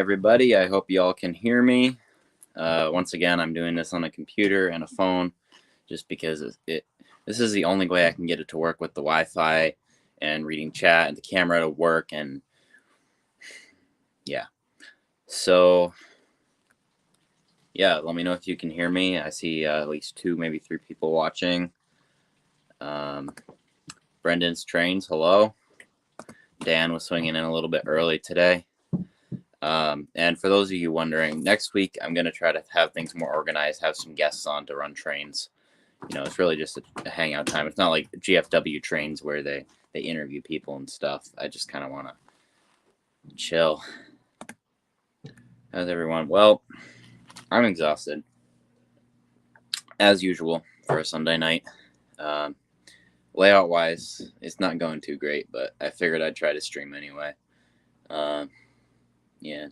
everybody. I hope you all can hear me. Once again, I'm doing this on a computer and a phone just because this is the only way I can get it to work with the Wi-Fi and reading chat and the camera to work. And yeah, so yeah, let me know if you can hear me. I see at least 2, maybe 3 people watching. Brendan's Trains, hello. Dan was swinging in a little bit early today. And for those of you wondering, next week I'm going to try to have things more organized, have some guests on to run trains. You know, it's really just a hangout time. It's not like GFW trains where they interview people and stuff. I just kind of want to chill. How's everyone? Well, I'm exhausted, as usual, for a Sunday night. Layout-wise, it's not going too great, but I figured I'd try to stream anyway. Yeah,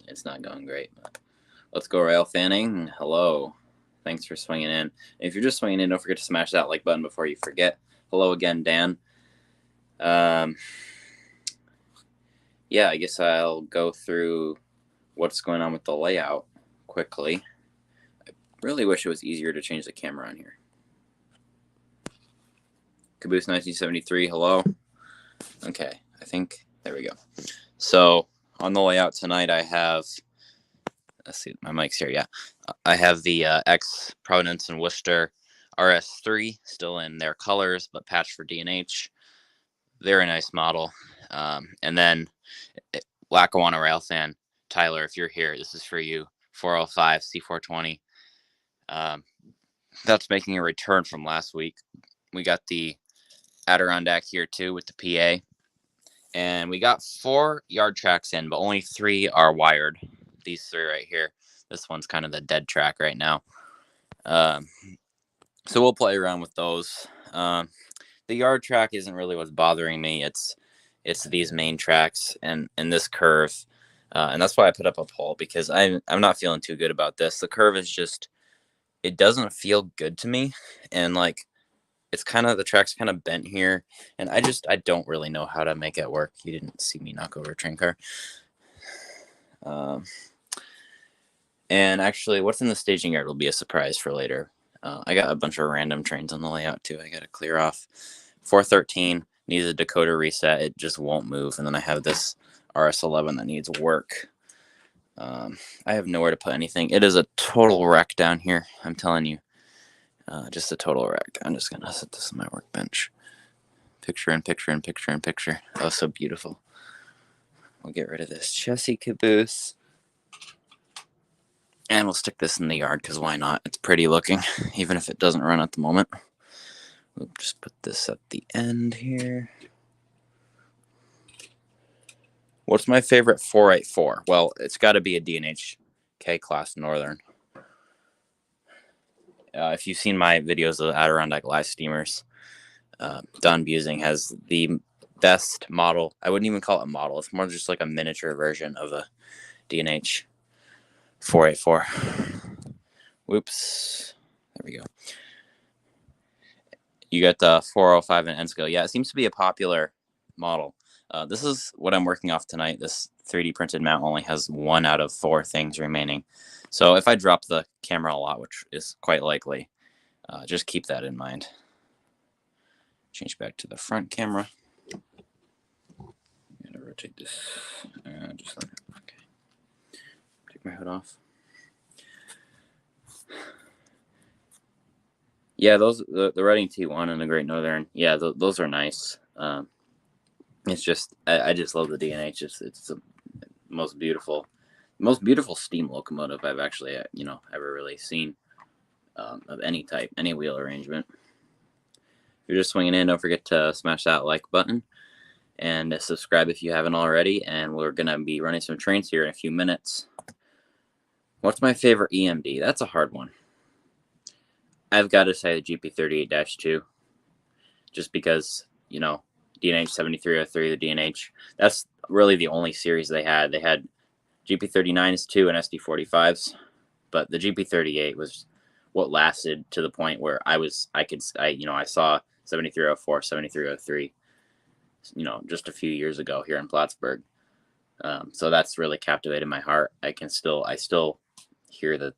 it's not going great. But let's go, Rail Fanning. Hello. Thanks for swinging in. And if you're just swinging in, don't forget to smash that like button before you forget. Hello again, Dan. Yeah, I guess I'll go through what's going on with the layout quickly. I really wish it was easier to change the camera on here. Caboose 1973, hello. Okay, I think, there we go. So, on the layout tonight, I have, let's see, my mic's here, yeah. I have the X Providence and Worcester RS3 still in their colors, but patched for D&H. Very nice model. And then, Lackawanna Rail fan, Tyler, if you're here, this is for you. 405 C420. That's making a return from last week. We got the Adirondack here too with the PA. And we got 4 yard tracks in, but only 3 are wired. These 3 right here. This one's kind of the dead track right now. So we'll play around with those. The yard track isn't really what's bothering me. It's these main tracks and this curve. And that's why I put up a poll, because I'm not feeling too good about this. The curve is just, it doesn't feel good to me. And like, it's kind of, the track's kind of bent here, and I don't really know how to make it work. You didn't see me knock over a train car. And actually, what's in the staging yard will be a surprise for later. I got a bunch of random trains on the layout too. I got to clear off. 413 needs a decoder reset. It just won't move. And then I have this RS11 that needs work. I have nowhere to put anything. It is a total wreck down here, I'm telling you. Just a total wreck. I'm just going to set this on my workbench. Picture in picture in picture in picture. Oh, so beautiful. We'll get rid of this chassis caboose. And we'll stick this in the yard, because why not? It's pretty looking, even if it doesn't run at the moment. We'll just put this at the end here. What's my favorite 484? Well, it's got to be a D&H K-Class Northern. If you've seen my videos of the Adirondack live steamers, Don Busing has the best model. I wouldn't even call it a model. It's more just like a miniature version of a D&H 484. Whoops. There we go. You got the 405 and N-scale. Yeah, it seems to be a popular model. This is what I'm working off tonight. This 3D printed mount only has 1 out of 4 things remaining. So if I drop the camera a lot, which is quite likely, just keep that in mind. Change back to the front camera. I'm going to rotate this. Just like that. Okay. Take my hood off. Yeah, those the Reading T1 and the Great Northern. Yeah, those are nice. It's just I just love the D&H. It's the most beautiful steam locomotive I've actually ever really seen, of any type, any wheel arrangement. If you're just swinging in, don't forget to smash that like button and subscribe if you haven't already. And we're gonna be running some trains here in a few minutes. What's my favorite EMD? That's a hard one. I've got to say the GP38-2, just because D&H 7303, the D&H. That's really the only series they had. They had GP39s too and SD45s, but the GP38 was what lasted to the point where I saw 7304, 7303, just a few years ago here in Plattsburgh. So that's really captivated my heart. I still hear the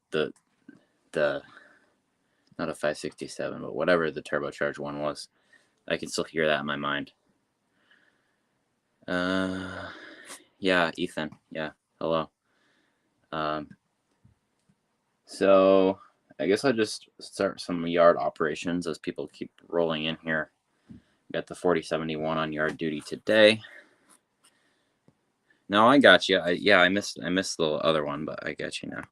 not a 567, but whatever the turbocharged one was. I can still hear that in my mind. Yeah, Ethan. Yeah, hello. So I guess I'll just start some yard operations as people keep rolling in here. Got the 4071 on yard duty today. No, I got you. I missed the other one, but I got you now.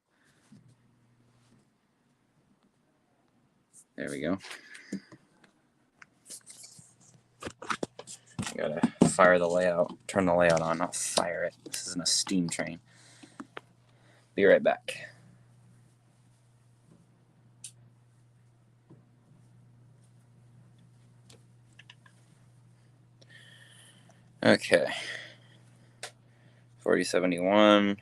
There we go. I gotta fire the layout, turn the layout on, not fire it. This isn't a steam train. Be right back. Okay. 4071.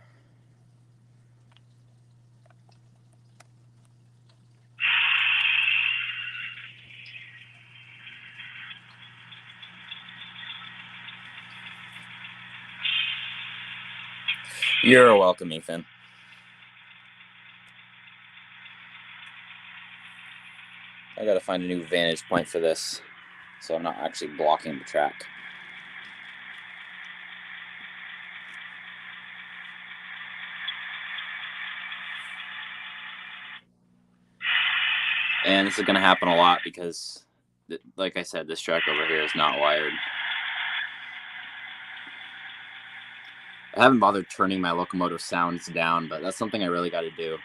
You're welcome, Ethan. I gotta find a new vantage point for this, so I'm not actually blocking the track. And this is gonna happen a lot because, like I said, this track over here is not wired. I haven't bothered turning my locomotive sounds down, but that's something I really got to do.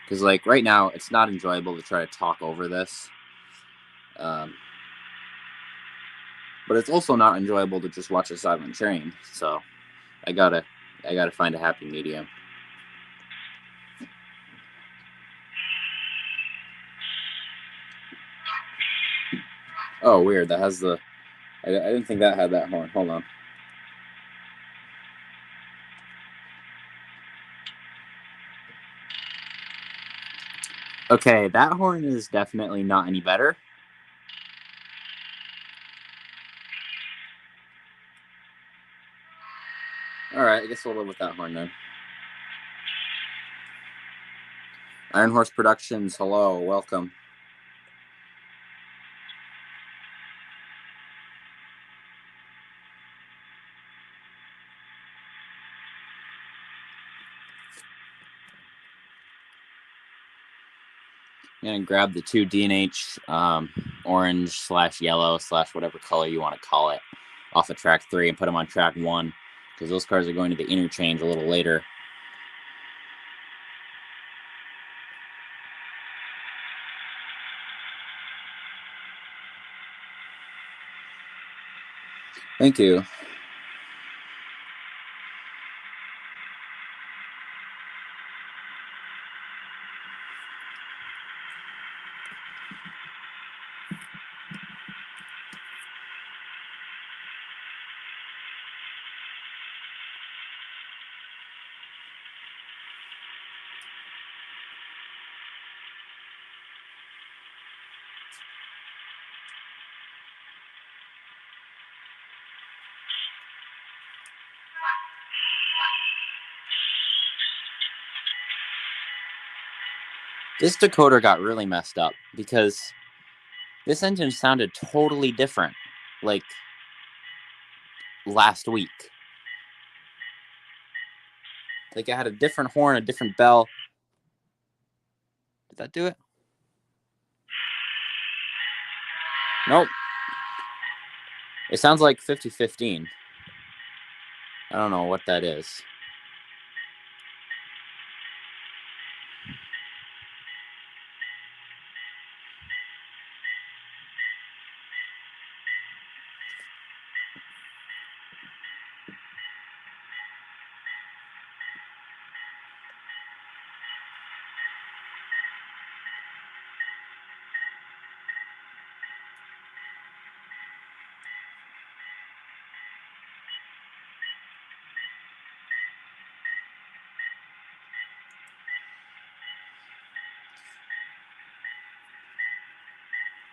Because, like, right now, it's not enjoyable to try to talk over this. But it's also not enjoyable to just watch a silent train. So I gotta find a happy medium. Oh, weird. That has the... I didn't think that had that horn. Hold on. Okay, that horn is definitely not any better. Alright, I guess we'll live with that horn then. Iron Horse Productions, hello, welcome. I'm going to grab the two D&H orange/yellow/ whatever color you want to call it off of track 3 and put them on track 1 because those cars are going to the interchange a little later. Thank you. This decoder got really messed up because this engine sounded totally different, like last week. Like it had a different horn, a different bell. Did that do it? Nope. It sounds like 5015. I don't know what that is.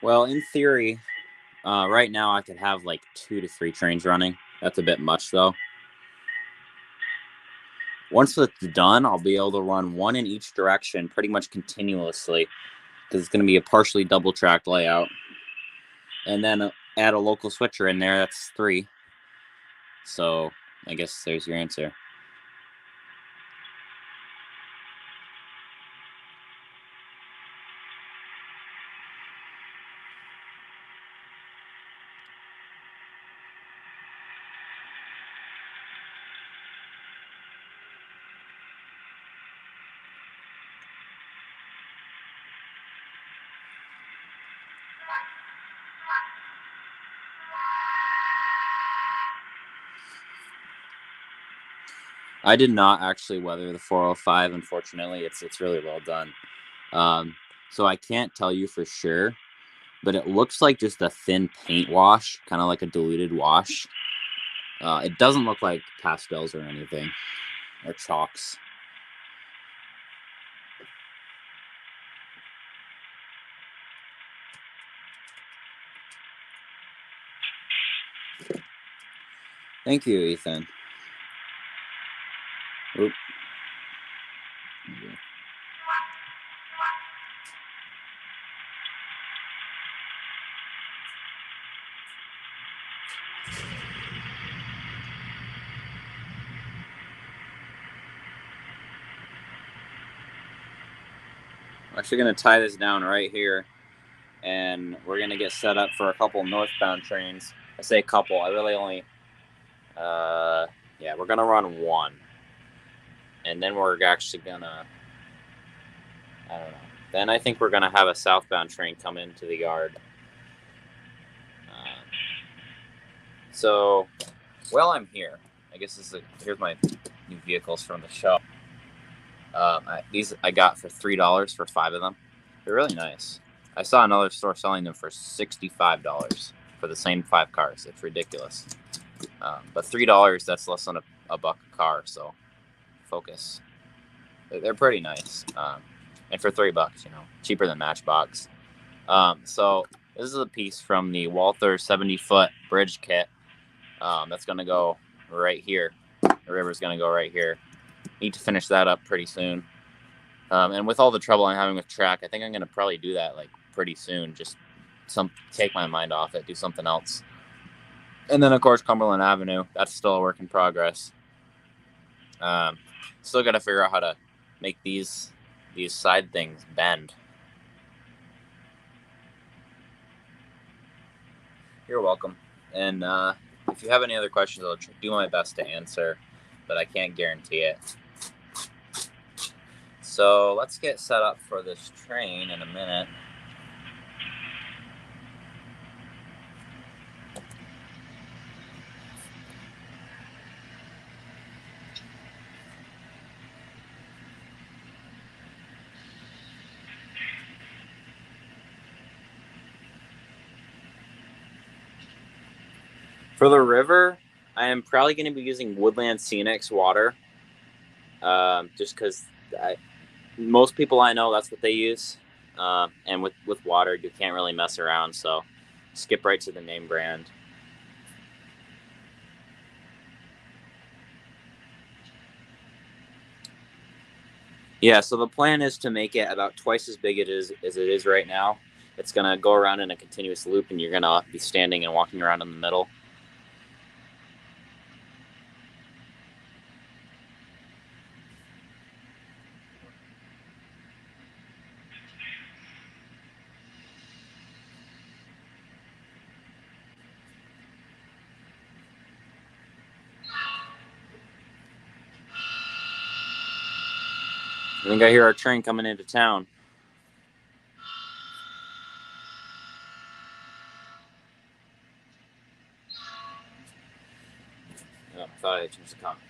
Well, in theory, right now I could have like 2 to 3 trains running. That's a bit much, though. Once it's done, I'll be able to run one in each direction pretty much continuously because it's going to be a partially double tracked layout. And then add a local switcher in there. That's 3. So I guess there's your answer. I did not actually weather the 405, unfortunately. It's really well done. So I can't tell you for sure, but it looks like just a thin paint wash, kind of like a diluted wash. It doesn't look like pastels or anything, or chalks. Thank you, Ethan. Oop. I'm actually going to tie this down right here, and we're going to get set up for a couple northbound trains. I say couple, I really only, yeah, we're going to run one. And then we're actually going to, I don't know. Then I think we're going to have a southbound train come into the yard. So, while I'm here, I guess here's my new vehicles from the show. These I got for $3 for 5 of them. They're really nice. I saw another store selling them for $65 for the same 5 cars. It's ridiculous. But $3, that's less than a buck a car. So, focus. They're pretty nice. And for $3, cheaper than Matchbox. So this is a piece from the Walther 70-foot bridge kit. That's going to go right here. The river's going to go right here. Need to finish that up pretty soon. And with all the trouble I'm having with track, I think I'm going to probably do that like pretty soon. Just take my mind off it, do something else. And then, of course, Cumberland Avenue. That's still a work in progress. Still got to figure out how to make these side things bend. You're welcome. And if you have any other questions, I'll do my best to answer, but I can't guarantee it. So let's get set up for this train in a minute. For the river, I am probably going to be using Woodland Scenics water, just because most people I know, that's what they use. And with water, you can't really mess around, so skip right to the name brand. Yeah, so the plan is to make it about twice as big as it is right now. It's going to go around in a continuous loop, and you're going to be standing and walking around in the middle. I think I hear our train coming into town. Oh, I thought I changed the comment.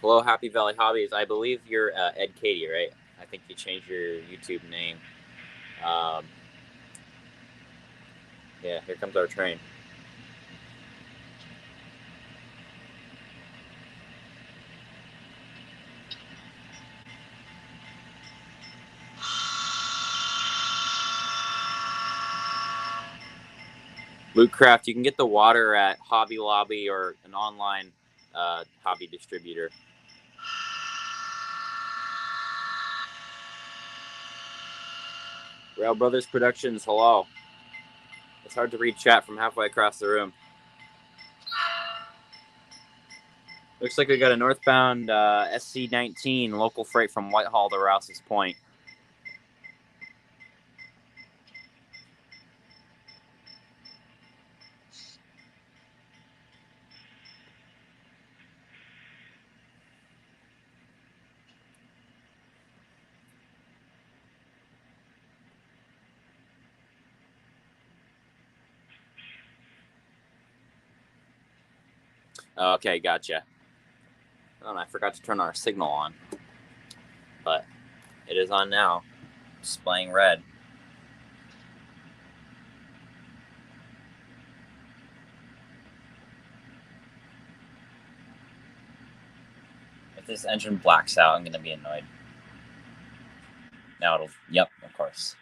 Hello, Happy Valley Hobbies. I believe you're Ed Katie, right? I think you changed your YouTube name. Yeah, here comes our train. Lootcraft, you can get the water at Hobby Lobby or an online hobby distributor. Rail Brothers Productions, hello. It's hard to read chat from halfway across the room. Looks like we got a northbound SC-19 local freight from Whitehall to Rouse's Point. Okay, gotcha. Oh, and I forgot to turn our signal on, but it is on now, displaying red. If this engine blacks out, I'm going to be annoyed. Now it'll, yep, of course.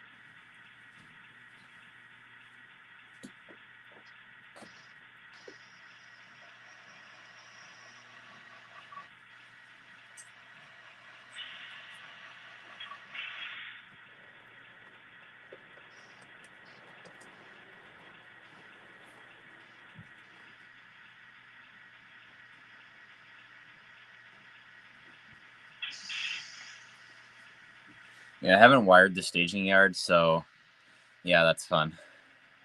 Yeah, I haven't wired the staging yard, so yeah, that's fun.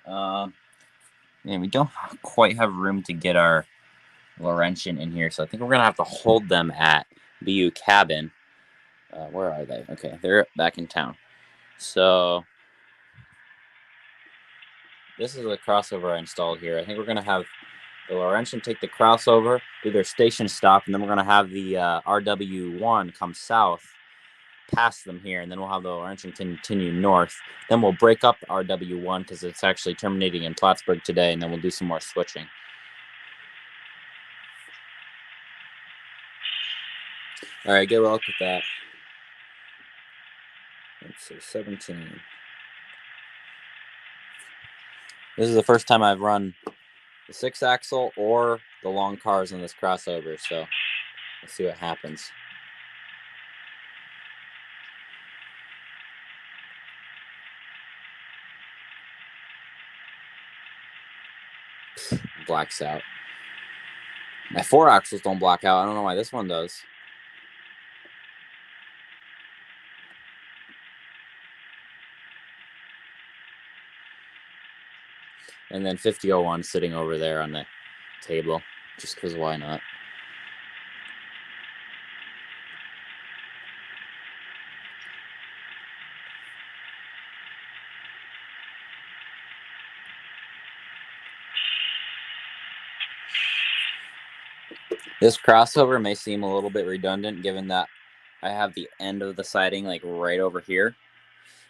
Yeah, we don't quite have room to get our Laurentian in here, so I think we're gonna have to hold them at BU Cabin. Where are they? Okay, they're back in town. So this is the crossover I installed here. I think we're gonna have the Laurentian take the crossover, do their station stop, and then we're gonna have the RW1 come south past them here, and then we'll have the Laurentian continue north. Then we'll break up RW1 because it's actually terminating in Plattsburgh today, and then we'll do some more switching. All right, good luck with that. Let's see, 17. This is the first time I've run the 6-axle or the long cars in this crossover, so let's see what happens. Blacks out. My 4-axles don't black out. I don't know why this one does. And then 5001 sitting over there on the table, just because why not? This crossover may seem a little bit redundant given that I have the end of the siding like right over here.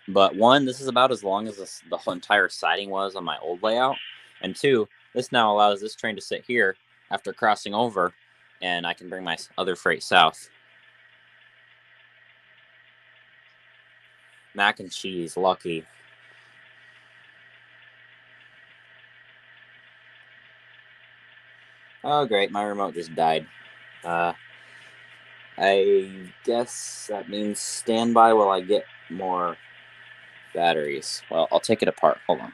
But one, this is about as long as the whole entire siding was on my old layout. And two, this now allows this train to sit here after crossing over, and I can bring my other freight south. Mac and cheese, lucky. Oh, great, my remote just died. I guess that means stand by while I get more batteries. Well, I'll take it apart. Hold on.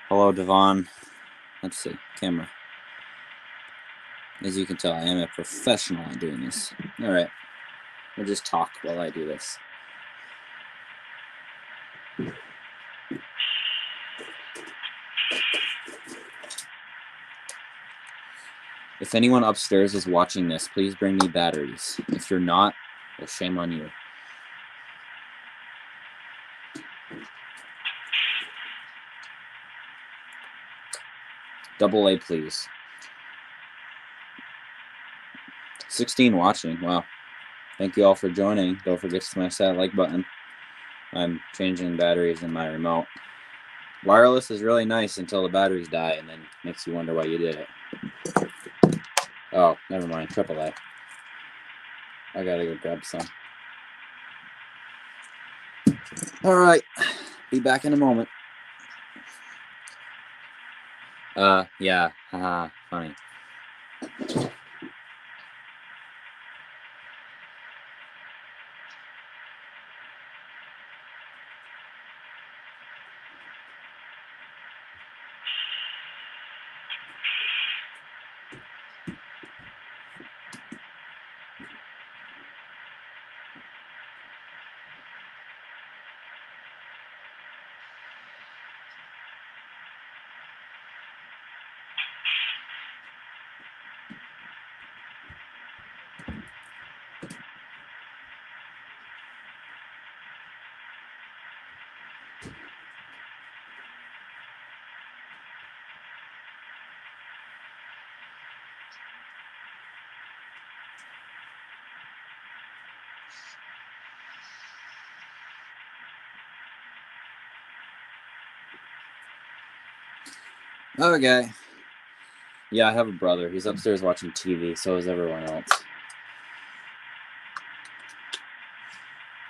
Hello, Devon. Let's see. Camera. As you can tell, I am a professional at doing this. All right. We'll just talk while I do this. If anyone upstairs is watching this, please bring me batteries. If you're not, well, shame on you. Double A, please. 16 watching. Wow. Thank you all for joining. Don't forget to smash that like button. I'm changing batteries in my remote. Wireless is really nice until the batteries die, and then makes you wonder why you did it. Oh, never mind. AAA. I gotta go grab some. All right. Be back in a moment. Yeah. Haha, funny. Okay. Yeah, I have a brother. He's upstairs watching TV. So is everyone else.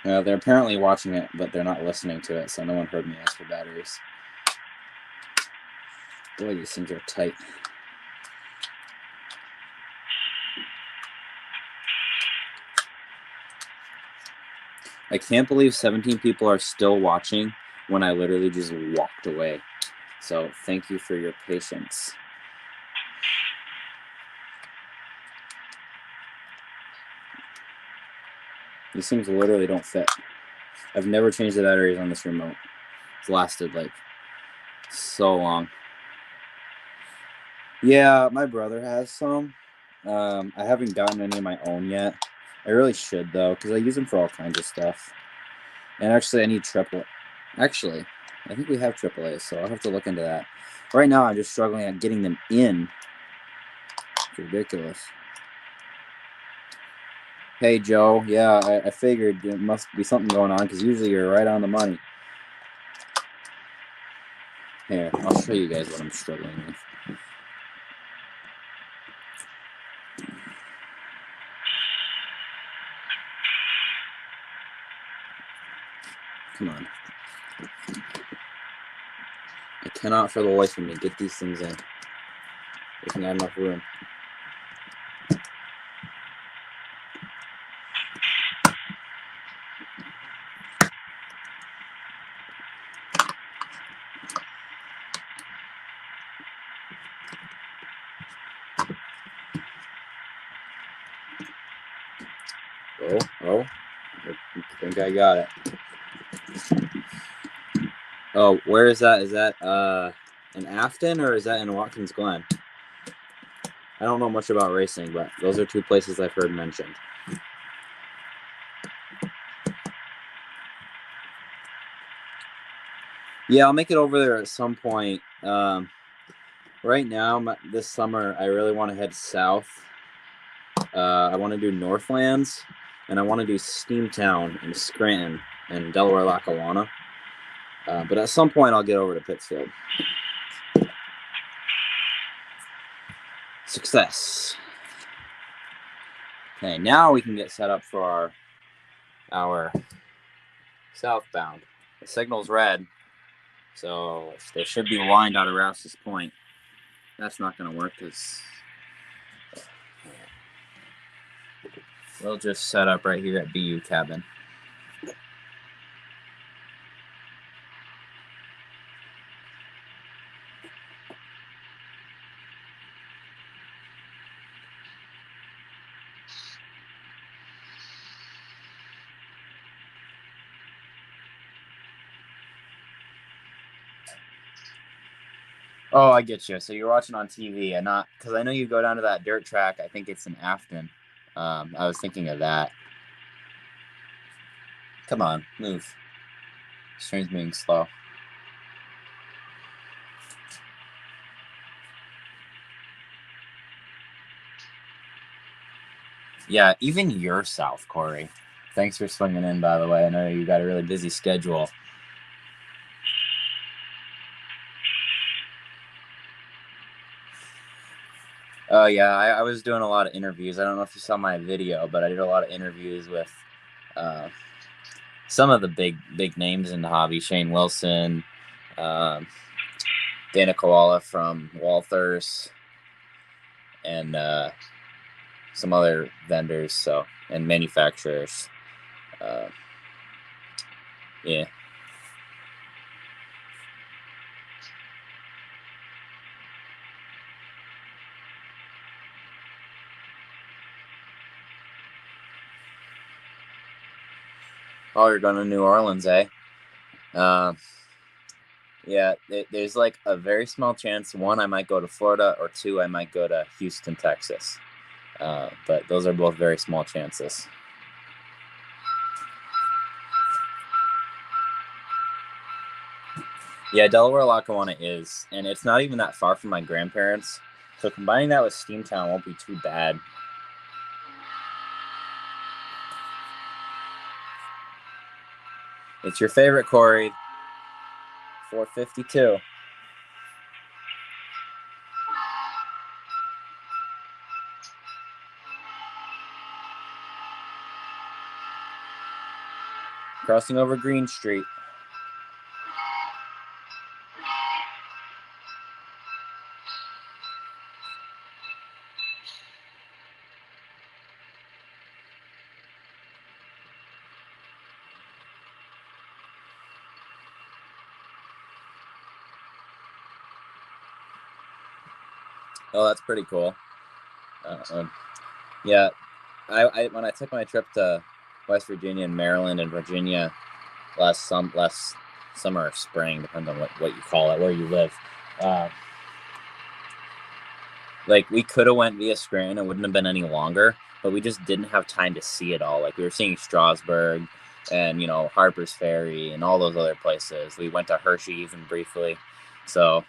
They're apparently watching it, but they're not listening to it, so no one heard me ask for batteries. Boy, these things are tight. I can't believe 17 people are still watching when I literally just walked away. So thank you for your patience. These things literally don't fit. I've never changed the batteries on this remote. It's lasted like so long. Yeah, my brother has some. I haven't gotten any of my own yet. I really should though, because I use them for all kinds of stuff. And actually, I need triple. Actually, I think we have AAA, so I'll have to look into that. Right now, I'm just struggling at getting them in. It's ridiculous. Hey, Joe. Yeah, I figured there must be something going on because usually you're right on the money. Here, I'll show you guys what I'm struggling with. Come on. I cannot for the life of me get these things in. There's not enough room. Oh, I think I got it. Oh, where is that? Is that in Afton or is that in Watkins Glen? I don't know much about racing, but those are two places I've heard mentioned. Yeah, I'll make it over there at some point. Right now, this summer, I really want to head south. I want to do Northlands, and I want to do Steamtown and Scranton and Delaware-Lackawanna. But at some point, I'll get over to Pittsfield. Success. Okay, now we can get set up for our southbound. The signal's red, so they should be lined out of Rouse's Point. That's not going to work because we'll just set up right here at BU Cabin. Oh, I get you. So you're watching on TV and not because I know you go down to that dirt track. I think it's in Afton. I was thinking of that. Come on, move. Stream's being slow. Yeah, even you're south, Corey. Thanks for swinging in, by the way. I know you got a really busy schedule. Oh, yeah, I was doing a lot of interviews. I don't know if you saw my video, but I did a lot of interviews with some of the big names in the hobby. Shane Wilson, Dana Koala from Walthers, and some other vendors, so, and manufacturers. Yeah. Oh, you're going to New Orleans, eh? Yeah, there's like a very small chance. One, I might go to Florida, or two, I might go to Houston, Texas. But those are both very small chances. Yeah, Delaware Lackawanna is, and it's not even that far from my grandparents. So combining that with Steamtown won't be too bad. It's your favorite Corey, 452. Crossing over Green Street. Oh, that's pretty cool. Yeah, I when I took my trip to West Virginia and Maryland and Virginia last summer or spring, depends on what you call it, where you live. Like, we could have went via Scranton, it wouldn't have been any longer, but we just didn't have time to see it all. Like, we were seeing Strasburg and, you know, Harper's Ferry and all those other places. We went to Hershey even briefly. So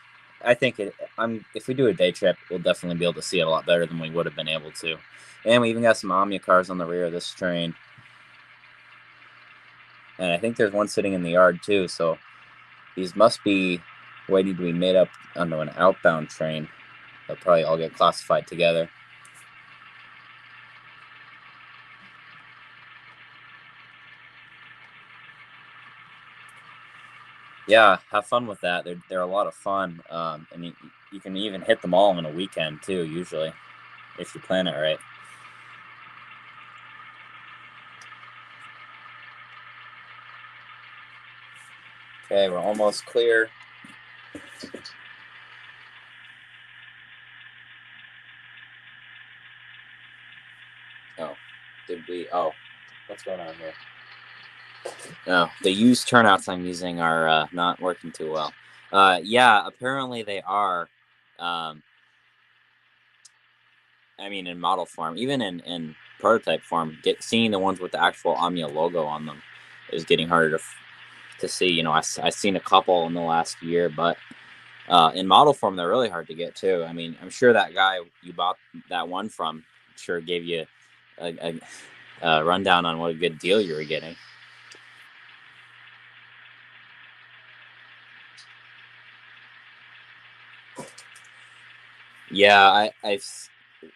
I think if we do a day trip, we'll definitely be able to see it a lot better than we would have been able to. And we even got some Omnia cars on the rear of this train. And I think there's one sitting in the yard too. So these must be waiting to be made up onto an outbound train. They'll probably all get classified together. Yeah, have fun with that. They're a lot of fun, and you can even hit them all in a weekend too. Usually, if you plan it right. Okay, we're almost clear. Oh, did we? Oh, what's going on here? No, the used turnouts I'm using are not working too well. Yeah, apparently they are. Um, I mean, in model form, even in prototype form, seeing the ones with the actual Omnia logo on them is getting harder to see. You know, I've seen a couple in the last year, but in model form, they're really hard to get too. I mean, I'm sure that guy you bought that one from sure gave you a rundown on what a good deal you were getting. Yeah,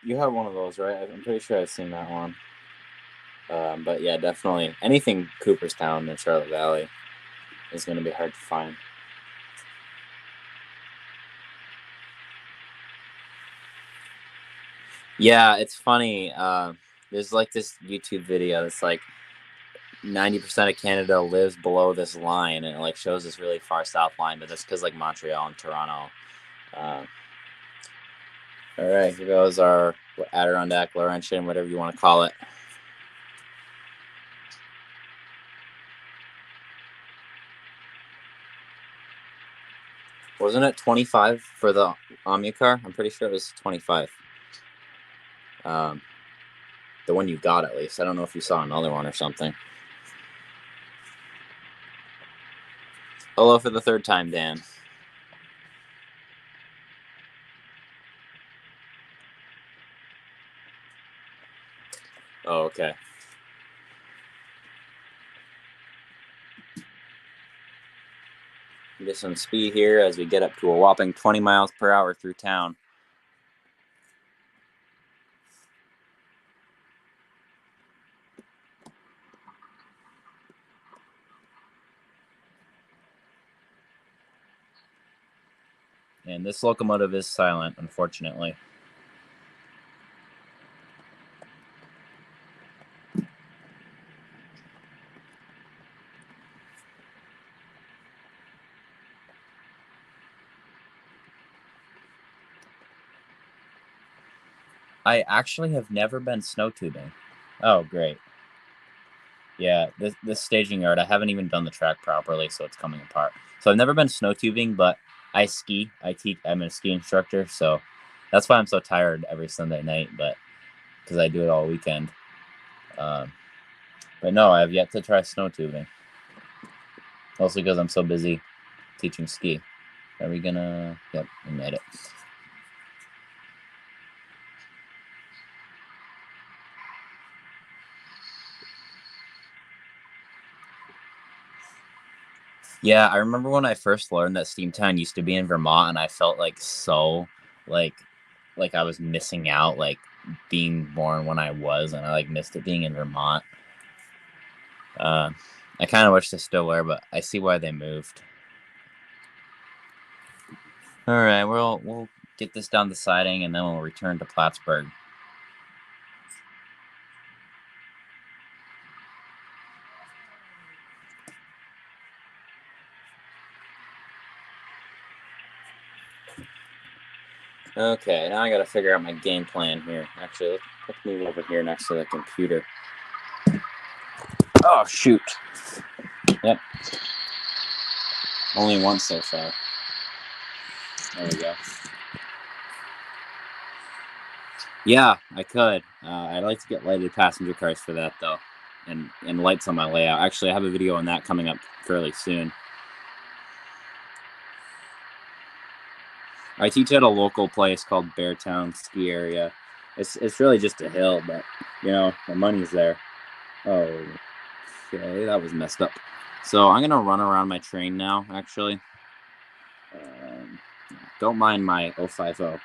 you have one of those, right? I'm pretty sure I've seen that one. But yeah, definitely anything Cooperstown and Charlotte Valley is going to be hard to find. Yeah, it's funny. There's like this YouTube video that's like 90% of Canada lives below this line, and it like shows this really far south line, but that's because like Montreal and Toronto. Uh, all right, here goes our Adirondack Laurentian, whatever you want to call it. Wasn't it 25 for the Omnia car? I'm pretty sure it was 25. The one you got, at least. I don't know if you saw another one or something. Hello for the third time, Dan. Oh, okay. Get some speed here as we get up to a whopping 20 miles per hour through town. And this locomotive is silent, unfortunately. I actually have never been snow tubing. Oh, great. Yeah, this staging yard, I haven't even done the track properly, so it's coming apart. So I've never been snow tubing, but I ski. I'm a ski instructor, so that's why I'm so tired every Sunday night, but because I do it all weekend. But no, I have yet to try snow tubing. Mostly because I'm so busy teaching ski. Are we gonna? Yep, we made it. Yeah, I remember when I first learned that Steamtown used to be in Vermont, and I felt like so like I was missing out, like being born when I was, and I like missed it being in Vermont. I kind of wish they still were, but I see why they moved. All right, we'll get this down the siding, and then we'll return to Plattsburgh. Okay, now I gotta figure out my game plan here. Actually, let's move over here next to the computer. Oh, shoot. Yep. Only one so far. There we go. Yeah, I could. I'd like to get lighted passenger cars for that, though, and lights on my layout. Actually, I have a video on that coming up fairly soon. I teach at a local place called Beartown Ski Area. It's really just a hill, but you know the money's there. Oh, okay, that was messed up. So I'm gonna run around my train now. Actually, don't mind my 050.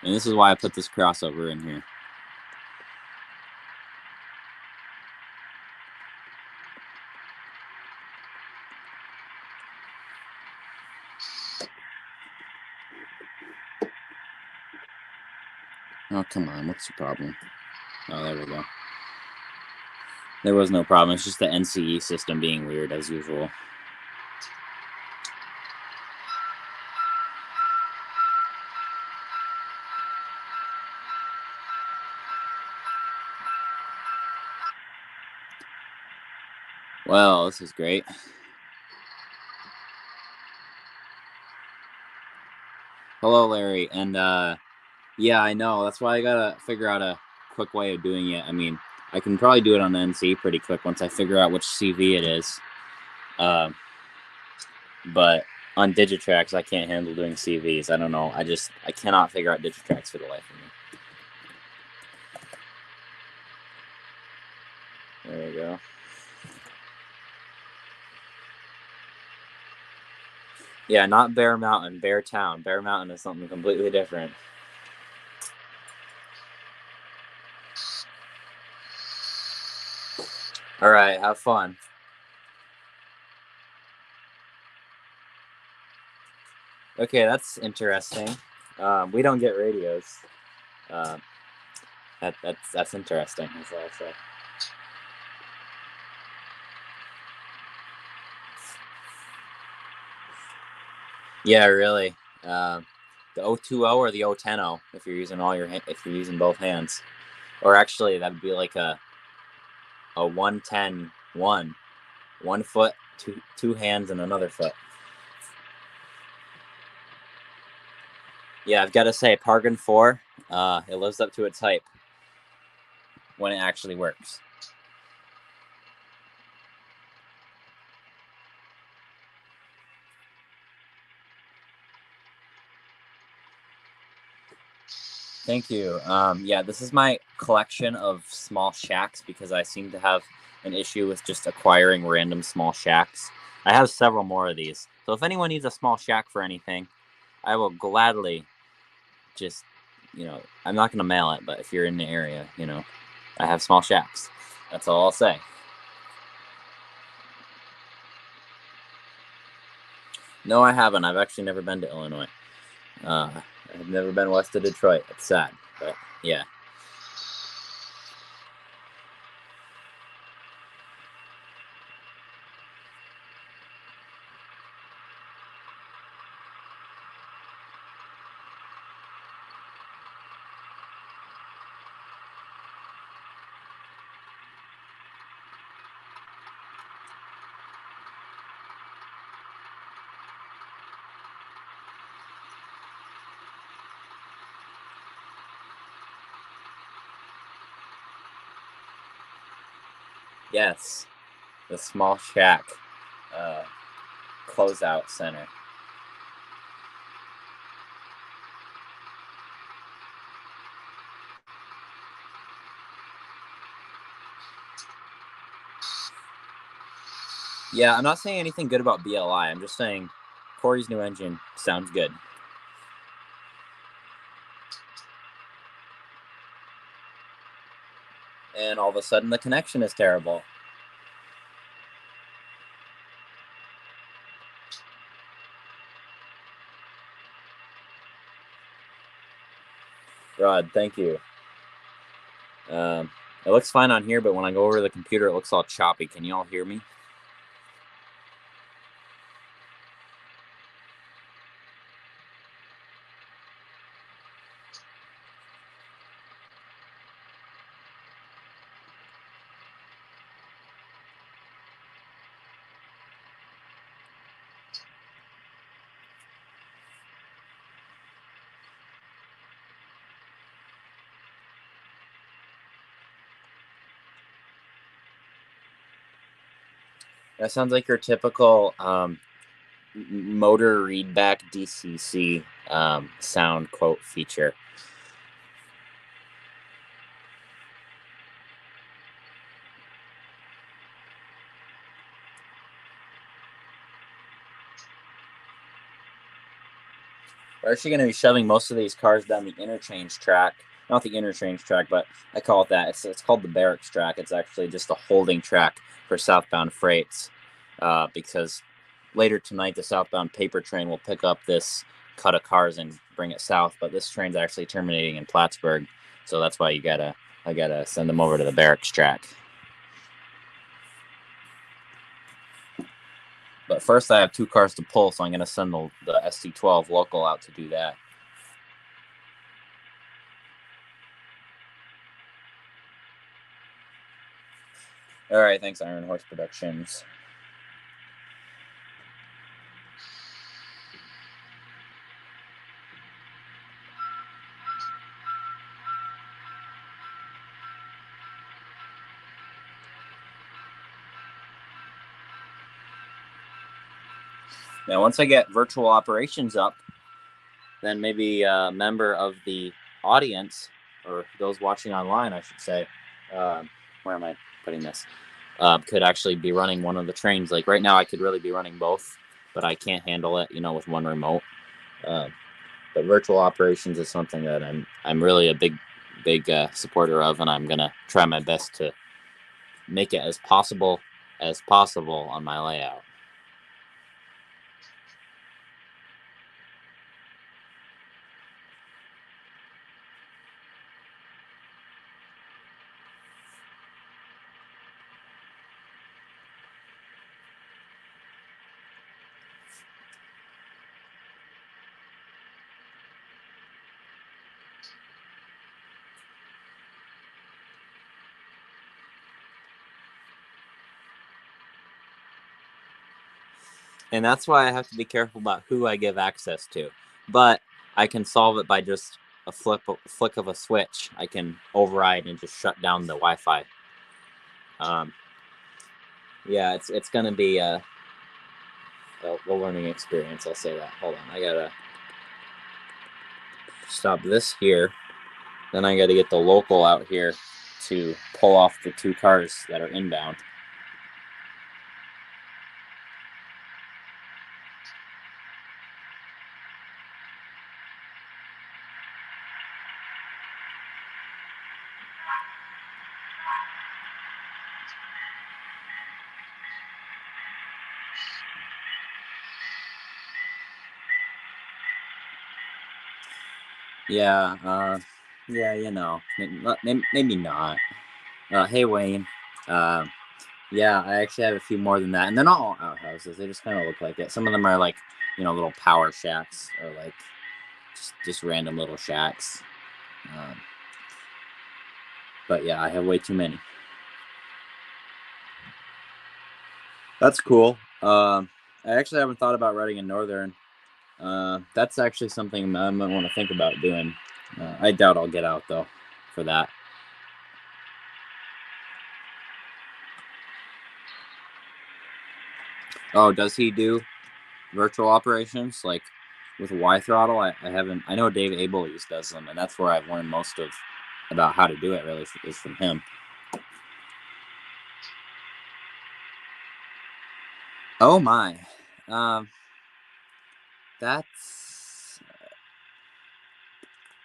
And this is why I put this crossover in here. Oh, come on. What's the problem? Oh, there we go. There was no problem. It's just the NCE system being weird as usual. Well, this is great. Hello, Larry. And yeah, I know. That's why I gotta figure out a quick way of doing it. I mean, I can probably do it on the NC pretty quick once I figure out which CV it is. But on Digitrax, I can't handle doing CVs. I don't know. I cannot figure out Digitrax for the life of me. There we go. Yeah, not Bear Mountain, Bear Town. Bear Mountain is something completely different. All right, have fun. Okay, that's interesting. We don't get radios. That's interesting. That's all I'll say. Yeah, really. The 020 or the 010 if you're using if you're using both hands, or actually that'd be like a 110 one foot, two hands, and another foot. Yeah, I've got to say, Pargon 4, it lives up to its hype when it actually works. Thank you. Yeah, this is my collection of small shacks because I seem to have an issue with just acquiring random small shacks. I have several more of these. So if anyone needs a small shack for anything, I will gladly just I'm not gonna mail it, but if you're in the area, I have small shacks. That's all I'll say. No, I haven't. I've actually never been to Illinois. I've never been west of Detroit. It's sad, but yeah. Yes, the small shack uh, closeout center. Yeah, I'm not saying anything good about BLI. I'm just saying Corey's new engine sounds good. And all of a sudden, the connection is terrible. Rod, thank you. It looks fine on here, but when I go over to the computer, it looks all choppy. Can you all hear me? That sounds like your typical motor readback DCC sound quote feature. We're actually going to be shoving most of these cars down the interchange track. Not the interchange track, but I call it that. It's called the barracks track. It's actually just a holding track for southbound freights because later tonight the southbound paper train will pick up this cut of cars and bring it south, but this train's actually terminating in Plattsburgh, so that's why I gotta send them over to the barracks track. But first I have 2 cars to pull, so I'm gonna send the SC12 local out to do that. All right, thanks, Iron Horse Productions. Now, once I get virtual operations up, then maybe a member of the audience, or those watching online, I should say, where am I putting this? Could actually be running one of the trains. Like right now, I could really be running both, but I can't handle it, with one remote. But virtual operations is something that I'm really a big supporter of, and I'm gonna try my best to make it as possible on my layout. And that's why I have to be careful about who I give access to. But I can solve it by just a flick of a switch. I can override and just shut down the Wi-Fi. Yeah, it's gonna be a learning experience. I'll say that. Hold on, I gotta stop this here. Then I gotta get the local out here to pull off the 2 cars that are inbound. Yeah, yeah, maybe not. Hey Wayne, uh, yeah, I actually have a few more than that, and they're not all outhouses. They just kind of look like it. Some of them are like, little power shacks, or like just random little shacks. Um, but yeah, I have way too many. That's cool. I actually haven't thought about riding in Northern. That's actually something I might want to think about doing. I doubt I'll get out though for that. Oh, does he do virtual operations like with Y throttle? I haven't. I know Dave Abels does them, and that's where I've learned most of about how to do it. Really, is from him. Oh my, um, that's.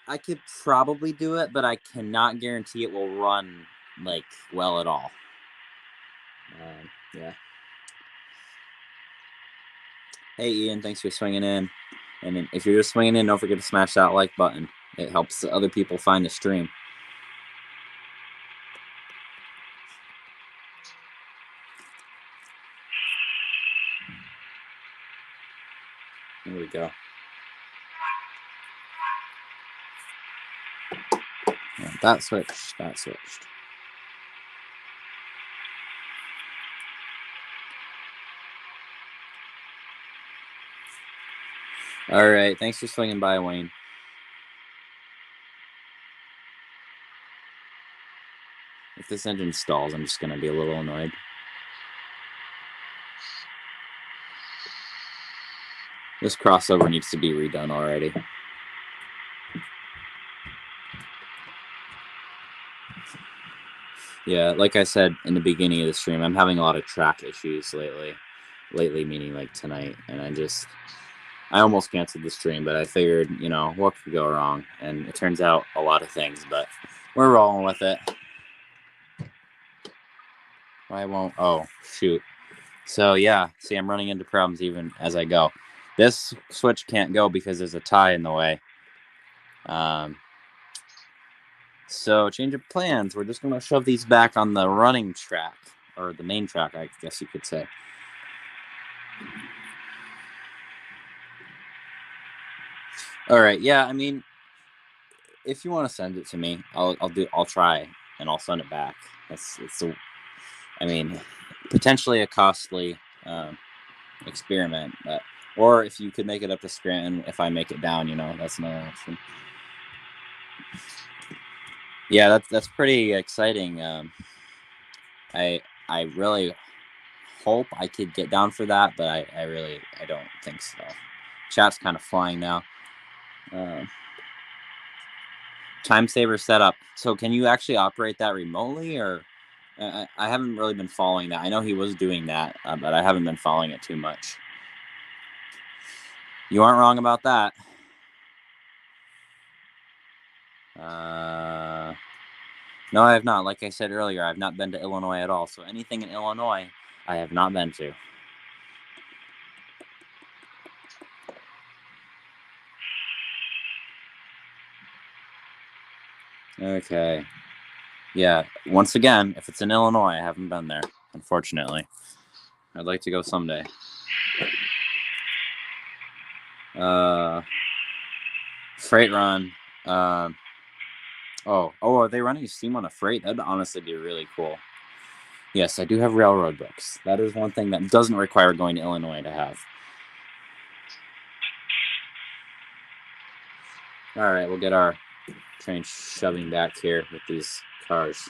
I could probably do it, but I cannot guarantee it will run like well at all. Yeah. Hey Ian, thanks for swinging in. And if you're just swinging in, don't forget to smash that like button. It helps other people find the stream. There we go. Yeah, that switched. That switched. All right. Thanks for swinging by, Wayne. If this engine stalls, I'm just going to be a little annoyed. This crossover needs to be redone already. Yeah, like I said in the beginning of the stream, I'm having a lot of track issues lately. Lately, meaning like tonight. And I almost canceled the stream, but I figured, what could go wrong? And it turns out a lot of things, but we're rolling with it. Why won't? Oh, shoot. So, yeah, see, I'm running into problems even as I go. This switch can't go because there's a tie in the way. So, change of plans. We're just going to shove these back on the running track, or the main track, I guess you could say. All right, yeah, I mean, if you want to send it to me, I'll try and I'll send it back. Potentially a costly experiment, or if you could make it up to Scranton, if I make it down, that's another option. Yeah, that's pretty exciting. I really hope I could get down for that, but I don't think so. Chat's kind of flying now. Time saver setup. So can you actually operate that remotely, or I haven't really been following that. I know he was doing that, but I haven't been following it too much. You aren't wrong about that. No, I have not. Like I said earlier, I've not been to Illinois at all. So anything in Illinois, I have not been to. Okay. Yeah. Once again, if it's in Illinois, I haven't been there, unfortunately. I'd like to go someday. Freight run. Are they running steam on a freight? That'd honestly be really cool. Yes, I do have railroad books. That is one thing that doesn't require going to Illinois to have. All right, we'll get our train shoving back here with these cars.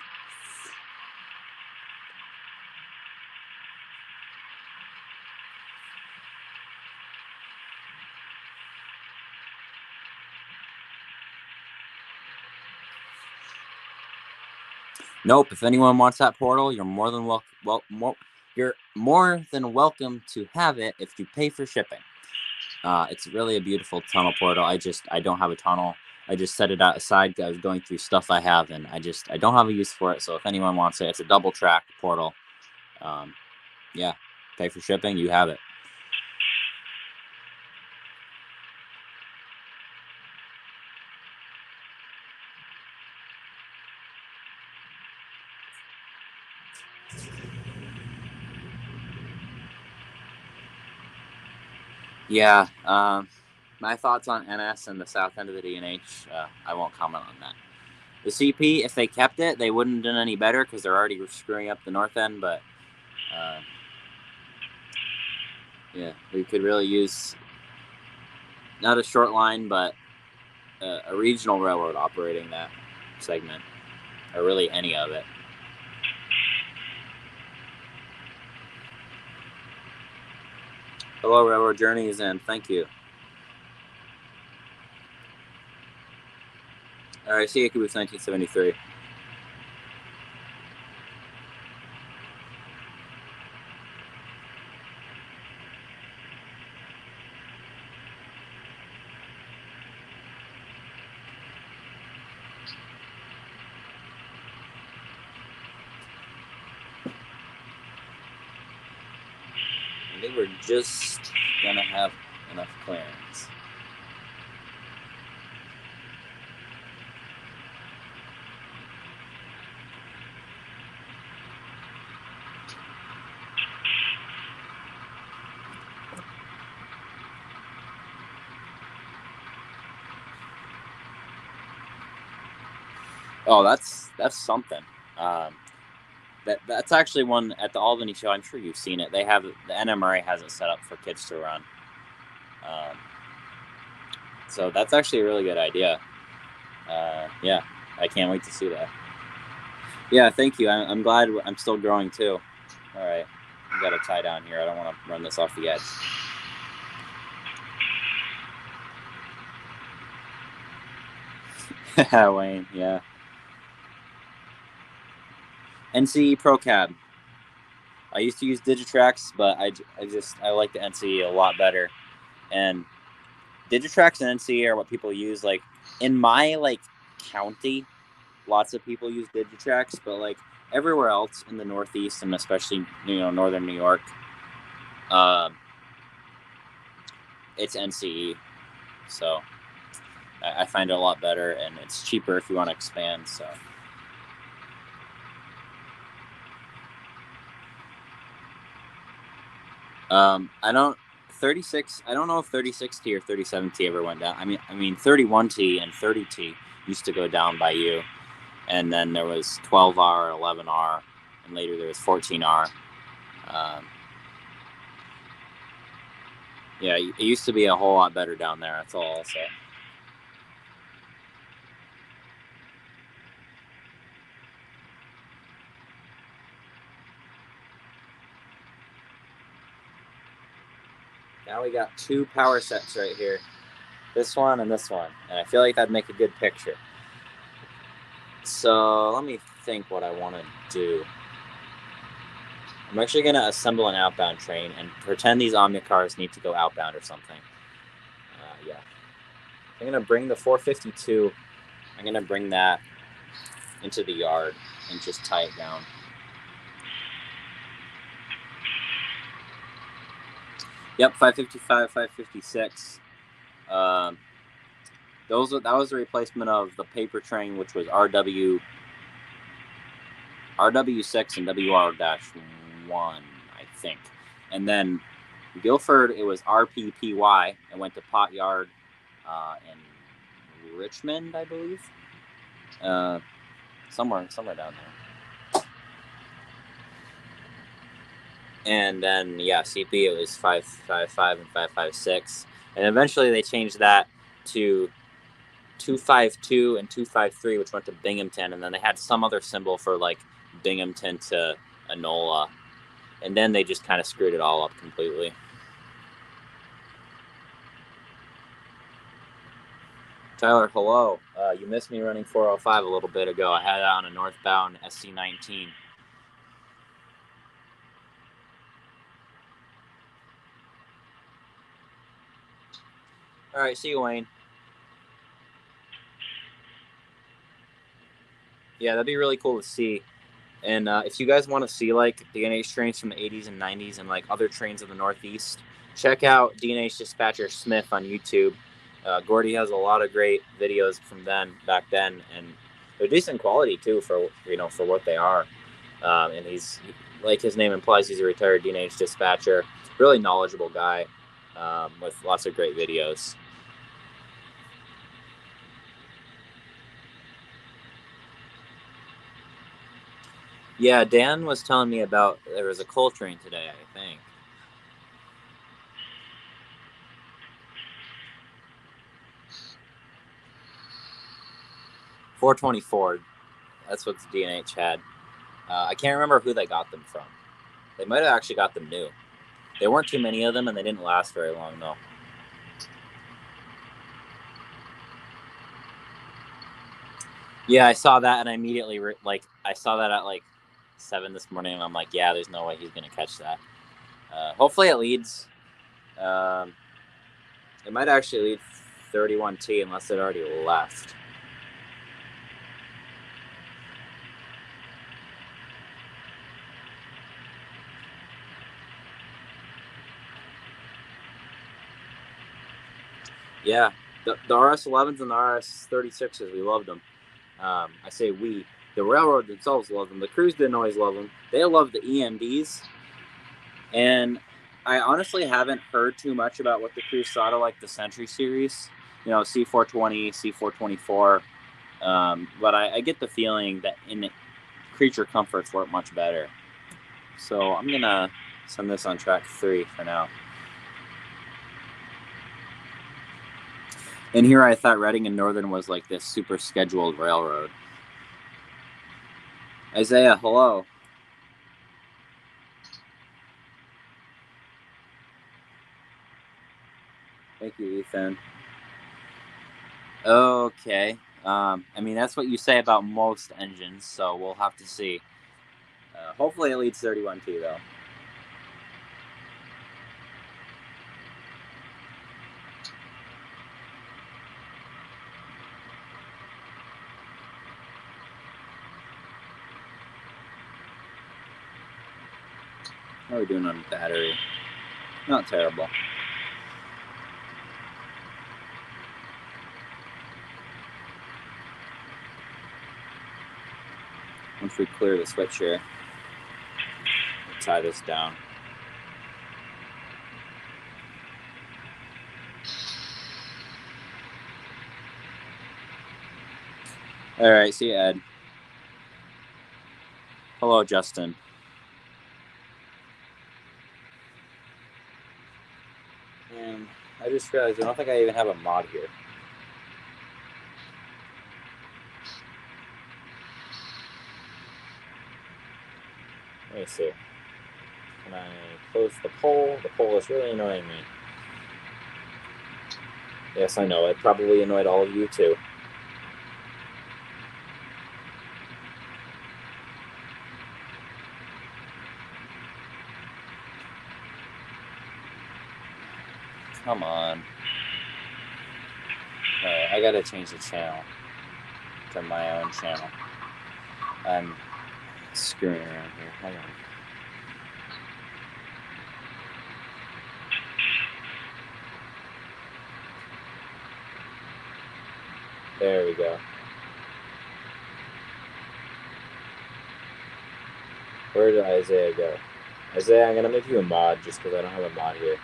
Nope. If anyone wants that portal, you're more than you're more than welcome to have it if you pay for shipping. It's really a beautiful tunnel portal. I don't have a tunnel. I just set it aside. I was going through stuff I have, and I don't have a use for it. So if anyone wants it, it's a double track portal. Yeah, pay for shipping, you have it. Yeah. My thoughts on NS and the south end of the DNH, I won't comment on that. The CP, if they kept it, they wouldn't have done any better because they're already screwing up the north end. But yeah, we could really use not a short line, but a regional railroad operating that segment, or really any of it. Hello, Railroad Journeys, and thank you. All right, see you, Caboose 1973. I think we're just gonna have enough clearance. Oh, that's something. That's actually one at the Albany show. I'm sure you've seen it. They have the NMRA has it set up for kids to run. So that's actually a really good idea. Yeah, I can't wait to see that. Yeah, thank you. I'm glad I'm still growing too. All right, I got to tie down here. I don't want to run this off the edge. Wayne, yeah. NCE Pro Cab. I used to use Digitrax, but I like the NCE a lot better. And Digitrax and NCE are what people use. Like in my county, lots of people use Digitrax, but like everywhere else in the Northeast and especially northern New York, it's NCE. So I find it a lot better, and it's cheaper if you want to expand. So. I don't 36. I don't know if 36T or 37T ever went down. I mean 31T and 30T used to go down by you, and then there was 12R, 11R, and later there was 14R. Yeah, it used to be a whole lot better down there. That's all I'll say. Now we got two power sets right here. This one and this one. And I feel like that'd make a good picture. So let me think what I want to do. I'm actually going to assemble an outbound train and pretend these Omnicars need to go outbound or something. Yeah. I'm going to bring the 452. I'm going to bring that into the yard and just tie it down. Yep, 555, 556. That was the replacement of the paper train, which was RW6 and WR-1, I think. And then Guilford, it was RPPY and went to Pot Yard in Richmond, I believe. Somewhere down there. And then, yeah, CP, it was 555 and 556. And eventually they changed that to 252 and 253, which went to Binghamton. And then they had some other symbol for, Binghamton to Enola. And then they just kind of screwed it all up completely. Tyler, hello. You missed me running 405 a little bit ago. I had it on a northbound SC19. All right, see you, Wayne. Yeah, that'd be really cool to see. And if you guys want to see DNH trains from the 80s and 90s and other trains of the Northeast, check out DNH Dispatcher Smith on YouTube. Gordy has a lot of great videos from back then, and they're decent quality too for what they are. And he's, like his name implies, he's a retired DNH dispatcher. Really knowledgeable guy with lots of great videos. Yeah, Dan was telling me about there was a coal train today, I think. .424. That's what the DNH had. I can't remember who they got them from. They might have actually got them new. There weren't too many of them, and they didn't last very long, though. Yeah, I saw that, and I immediately I saw that at like 7 this morning, and I'm like, yeah, there's no way he's gonna catch that. Hopefully, it leads. It might actually lead 31T unless it already left. Yeah, the RS11s and the RS36s, we loved them. I say we. The railroad themselves loved them. The crews didn't always love them. They loved the EMDs. And I honestly haven't heard too much about what the crews thought of like the Century series. You know, C420, C424. But I get the feeling that in creature comforts weren't much better. So I'm going to send this on track 3 for now. And here I thought Reading and Northern was like this super scheduled railroad. Isaiah, hello. Thank you, Ethan. Okay. I mean, that's what you say about most engines, so we'll have to see. Hopefully it leads 31T, though. How are we doing on battery? Not terrible. Once we clear the switch here, we'll tie this down. All right, see you, Ed. Hello, Justin. And I just realized I don't think I even have a mod here. Let me see. Can I close the poll? The poll is really annoying me. Yes, I know. It probably annoyed all of you, too. Come on. Alright, I gotta change the channel to my own channel. I'm screwing around here. Hold on. There we go. Where did Isaiah go? Isaiah, I'm gonna make you a mod just because I don't have a mod here.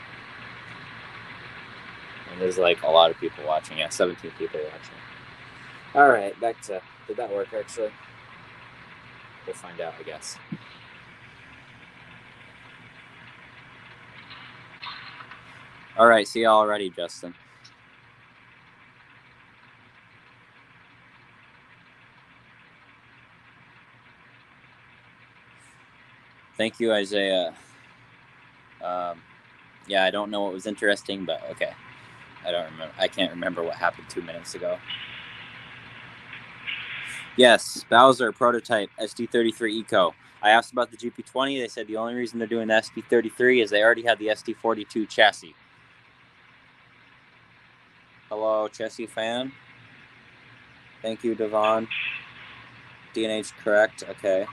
And there's like a lot of people watching. Yeah, 17 people watching. Alright, back to... Did that work, actually? We'll find out, I guess. Alright, see y'all already, Justin. Thank you, Isaiah. Yeah, I don't know what was interesting, but okay. I don't remember. I can't remember what happened 2 minutes ago. Yes, Bowser prototype SD33 Eco. I asked about the GP20. They said the only reason they're doing the SD33 is they already had the SD42 chassis. Hello, chassis fan. Thank you, Devon. DNH correct. Okay.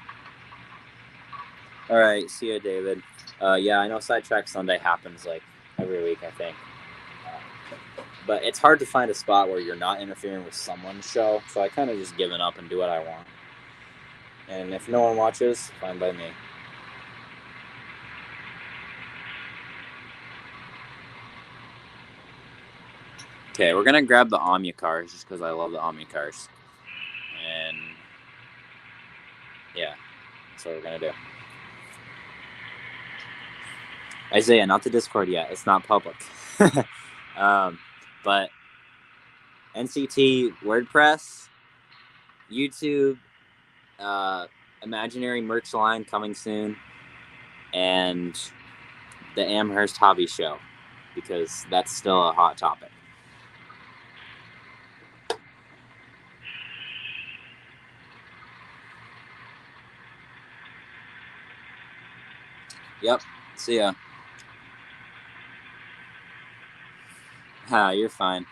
All right. See you, David. Yeah, I know Sidetrack Sunday happens like every week, I think. But it's hard to find a spot where you're not interfering with someone's show, so I kind of just given up and do what I want. And if no one watches, fine by me. Okay, we're gonna grab the Omnia cars just because I love the Omnia cars. And yeah, that's what we're gonna do. Isaiah, not the Discord yet. It's not public. But NCT WordPress, YouTube, imaginary merch line coming soon, and the Amherst Hobby Show, because that's still a hot topic. Yep. See ya. You're fine.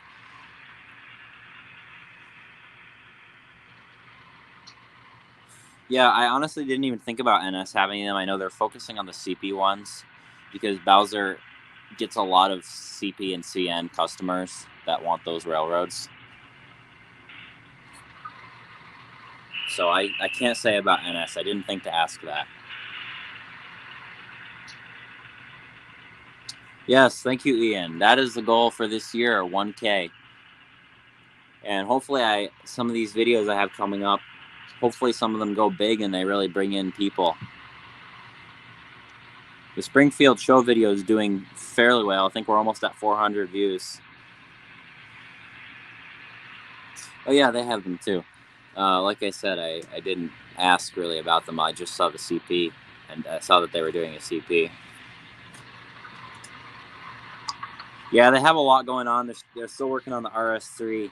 Yeah, I honestly didn't even think about NS having them. I know they're focusing on the CP ones because Bowser gets a lot of CP and CN customers that want those railroads. So I can't say about NS. I didn't think to ask that. Yes, thank you, Ian. That is the goal for this year, 1K. And hopefully some of these videos I have coming up, hopefully some of them go big and they really bring in people. The Springfield show video is doing fairly well. I think we're almost at 400 views. Oh yeah, they have them too. Like I said, I didn't ask really about them. I just saw the CP and I saw that they were doing a CP. Yeah, they have a lot going on. They're still working on the RS3,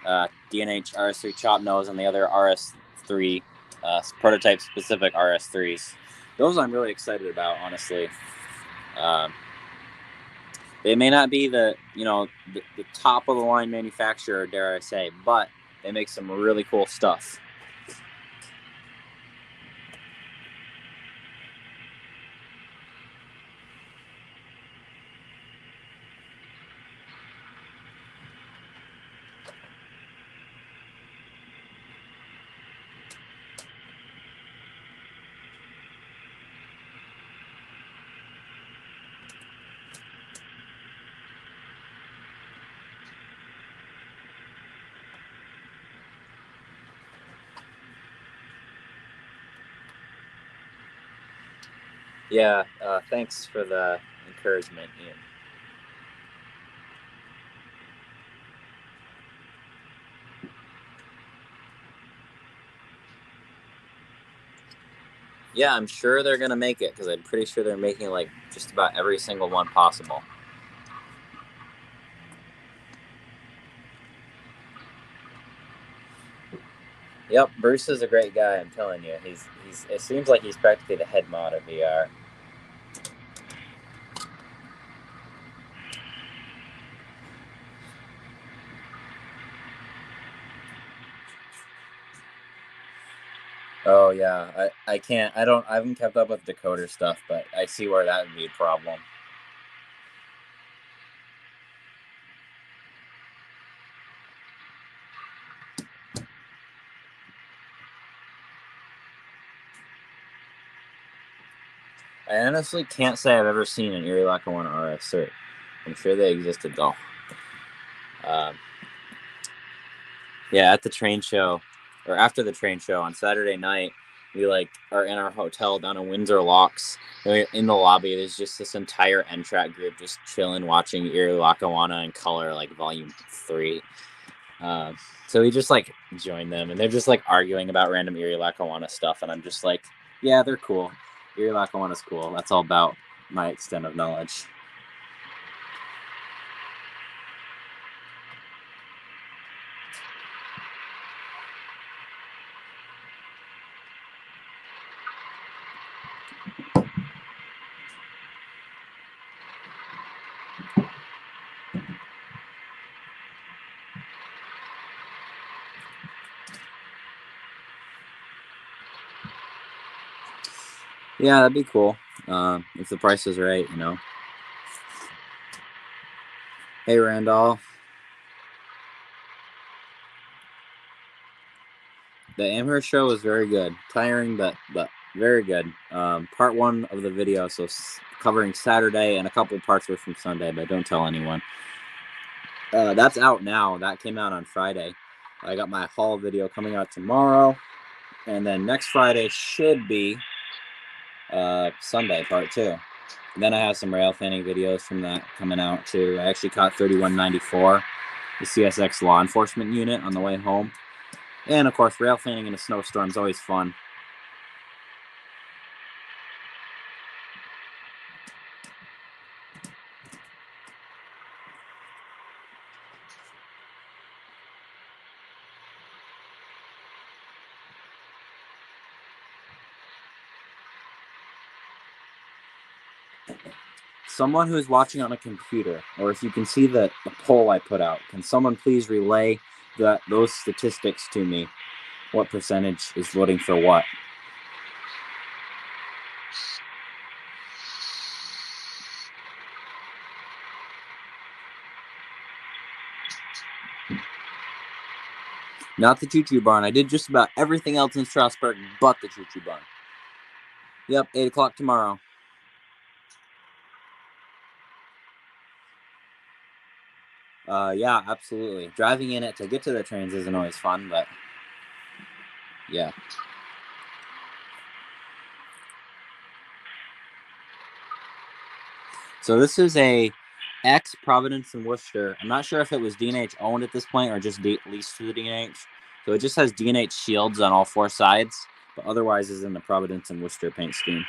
DNH RS3 chop nose, and the other RS3 prototype specific RS3s. Those I'm really excited about, honestly. They may not be the top of the line manufacturer, dare I say, but they make some really cool stuff. Yeah, thanks for the encouragement, Ian. Yeah, I'm sure they're gonna make it because I'm pretty sure they're making like just about every single one possible. Yep, Bruce is a great guy. I'm telling you, he's. It seems like he's practically the head mod of VR. Oh yeah, I can't. I haven't kept up with decoder stuff, but I see where that would be a problem. I honestly can't say I've ever seen an Erie Lackawanna RS3. I'm sure they existed though. Yeah, at the train show, or after the train show on Saturday night, we are in our hotel down in Windsor Locks. In the lobby, there's just this entire NTRAC group just chilling, watching Erie Lackawanna in color, like Volume 3. So we just join them, and they're just arguing about random Erie Lackawanna stuff, and I'm just like, yeah, they're cool. Erie Lackawanna's cool. That's all about my extent of knowledge. Yeah, that'd be cool. If the price is right, you know. Hey, Randolph. The Amherst show was very good. Tiring, but very good. Part one of the video, so covering Saturday, and a couple parts were from Sunday, but don't tell anyone. That's out now. That came out on Friday. I got my haul video coming out tomorrow, and then next Friday should be Sunday, part two. And then I have some rail fanning videos from that coming out too. I actually caught 3194, the CSX law enforcement unit, on the way home. And of course, rail fanning in a snowstorm is always fun. Someone who is watching on a computer, or if you can see the poll I put out, can someone please relay those statistics to me? What percentage is voting for what? Not the choo-choo barn. I did just about everything else in Strasburg but the choo-choo barn. Yep, 8 o'clock tomorrow. Yeah, absolutely. Driving in it to get to the trains isn't always fun, but yeah. So this is a X Providence and Worcester. I'm not sure if it was D&H owned at this point or just leased to the D&H. So it just has D&H shields on all four sides, but otherwise is in the Providence and Worcester paint scheme.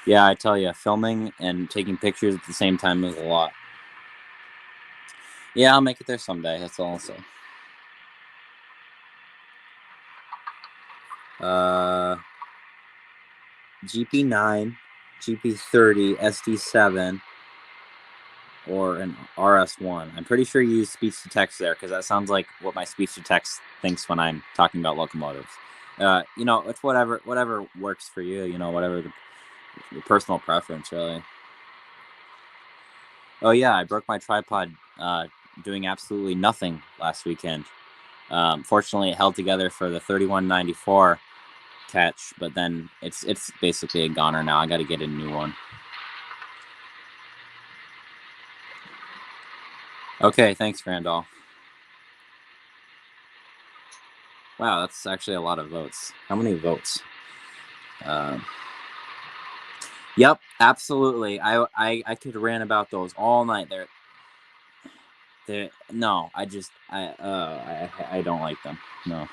Yeah, I tell you, filming and taking pictures at the same time is a lot. Yeah, I'll make it there someday. That's all I'll say. GP9, GP30, SD7, or an RS1. I'm pretty sure you use speech to text there because that sounds like what my speech to text thinks when I'm talking about locomotives. It's whatever works for you. Whatever the personal preference, really. Oh yeah, I broke my tripod doing absolutely nothing last weekend. Fortunately, it held together for the 3194 catch, but then it's basically a goner now. I got to get a new one. Okay, thanks, Randall. Wow, that's actually a lot of votes. How many votes? Yep, absolutely. I could rant about those all night. No, I don't like them. No.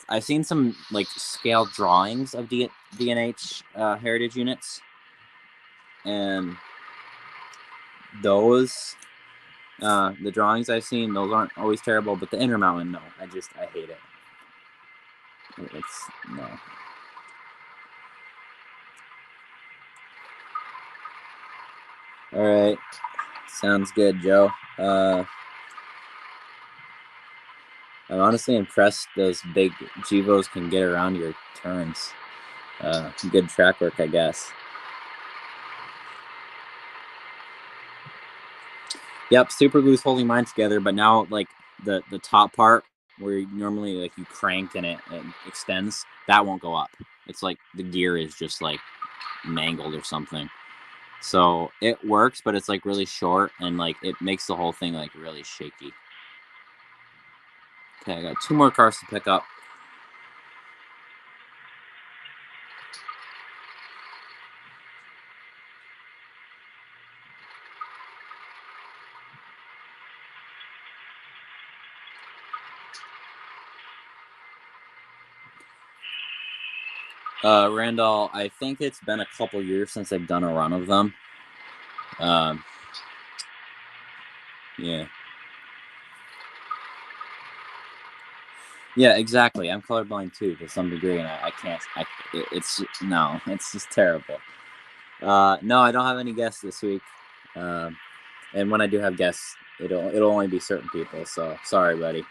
I've seen some like scale drawings of D&H heritage units, and those the drawings I've seen, those aren't always terrible, but the Intermountain, no, I hate it. It's no. All right, sounds good, Joe. I'm honestly impressed those big Gevos can get around your turns. Good track work, I guess. Yep, super glue's holding mine together, but now like the top part where you normally like you crank and it extends, that won't go up. It's like the gear is just like mangled or something. So it works, but it's like really short and like it makes the whole thing like really shaky. Okay, I got 2 more cars to pick up. Randall, I think it's been a couple years since I've done a run of them. Yeah. Yeah, exactly. I'm colorblind too, to some degree, and I can't. It's just terrible. No, I don't have any guests this week. And when I do have guests, It'll only be certain people. So sorry, buddy.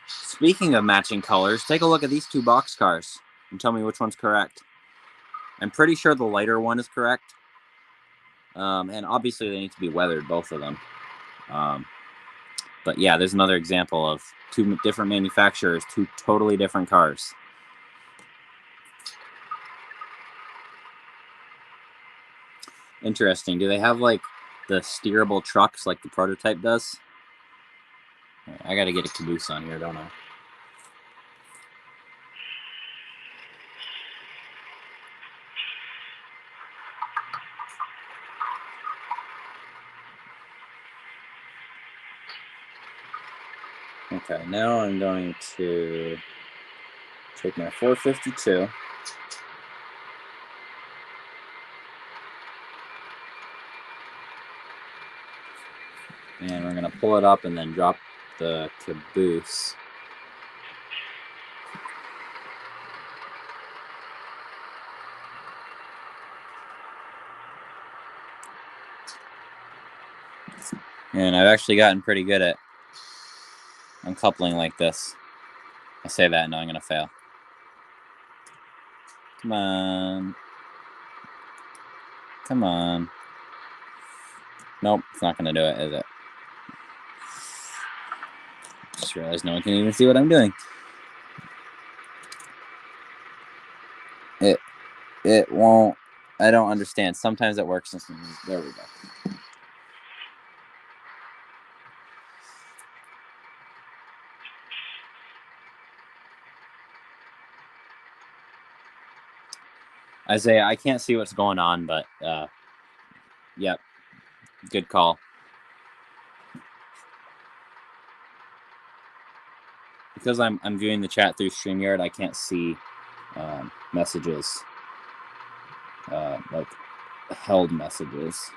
Speaking of matching colors, take a look at these two boxcars and tell me which one's correct. I'm pretty sure the lighter one is correct. And obviously they need to be weathered, both of them. But yeah, there's another example of two different manufacturers, two totally different cars. Interesting. Do they have like the steerable trucks like the prototype does? I gotta get a caboose on here, don't I? Okay, now I'm going to take my 452. And we're going to pull it up and then drop the caboose. And I've actually gotten pretty good at uncoupling like this. I say that and now I'm going to fail. Come on. Come on. Nope, it's not going to do it, is it? Just realized no one can even see what I'm doing. It won't. I don't understand. Sometimes it works and sometimes. There we go. Isaiah, I can't see what's going on, but yep, good call. Because I'm viewing the chat through StreamYard, I can't see messages, like held messages.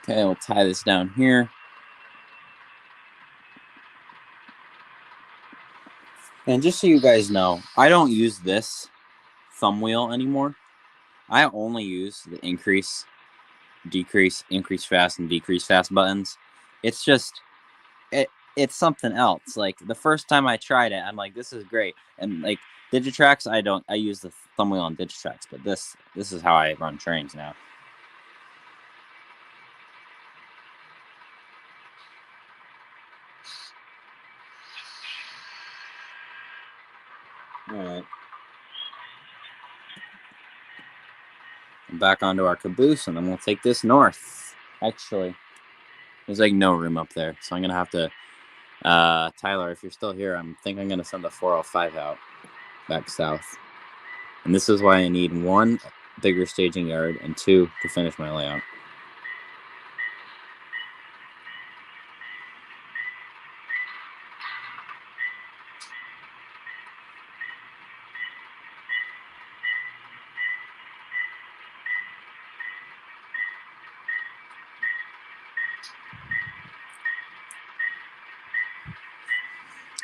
Okay, we'll tie this down here. And just so you guys know, I don't use this thumb wheel anymore. I only use the increase, decrease, increase fast, and decrease fast buttons. It's just, it's something else. Like the first time I tried it, I'm like, this is great. And like Digitrax, I use the thumb wheel on Digitrax, but this is how I run trains now. All right. Back onto our caboose, and then we'll take this north. Actually, there's like no room up there, so I'm gonna have to. Tyler, if you're still here, I'm gonna send the 405 out back south, and this is why I need 1, bigger staging yard, and 2, to finish my layout.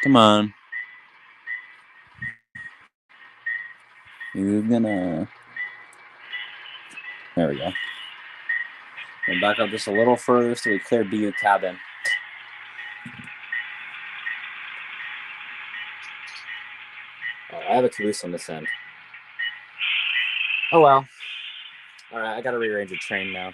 Come on. You're gonna. There we go. We'll back up just a little further so we clear BU cabin. Oh, I have a caboose on this end. Oh well. All right, I gotta rearrange the train now.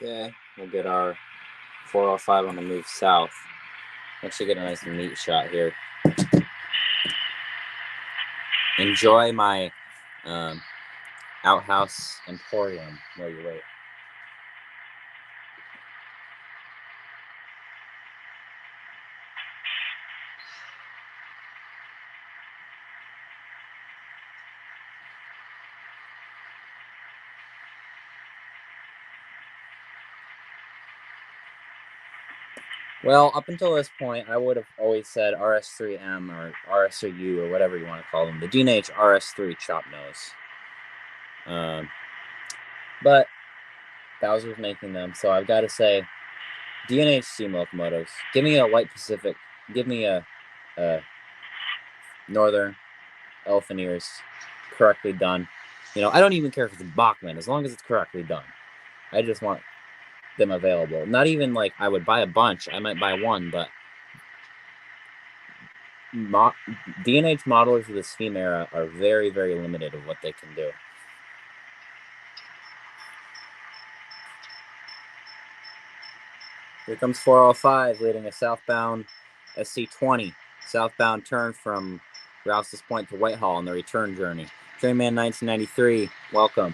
Okay, we'll get our 405 on the move south. Actually get a nice neat shot here. Enjoy my outhouse emporium where you wait. Well, up until this point, I would have always said RS3M or RSU or whatever you want to call them. The D&H RS3 chop nose. But Bowser's making them, so I've got to say, D&H steam locomotives. Give me a White Pacific. Give me a Northern elephant ears, correctly done. I don't even care if it's a Bachmann, as long as it's correctly done. I just want them available. Not even like I would buy a bunch. I might buy one, but D&H modelers of the steam era are very, very limited of what they can do. Here comes 405 leading a southbound SC20. Southbound turn from Rouse's Point to Whitehall on the return journey. Trainman 1993, welcome.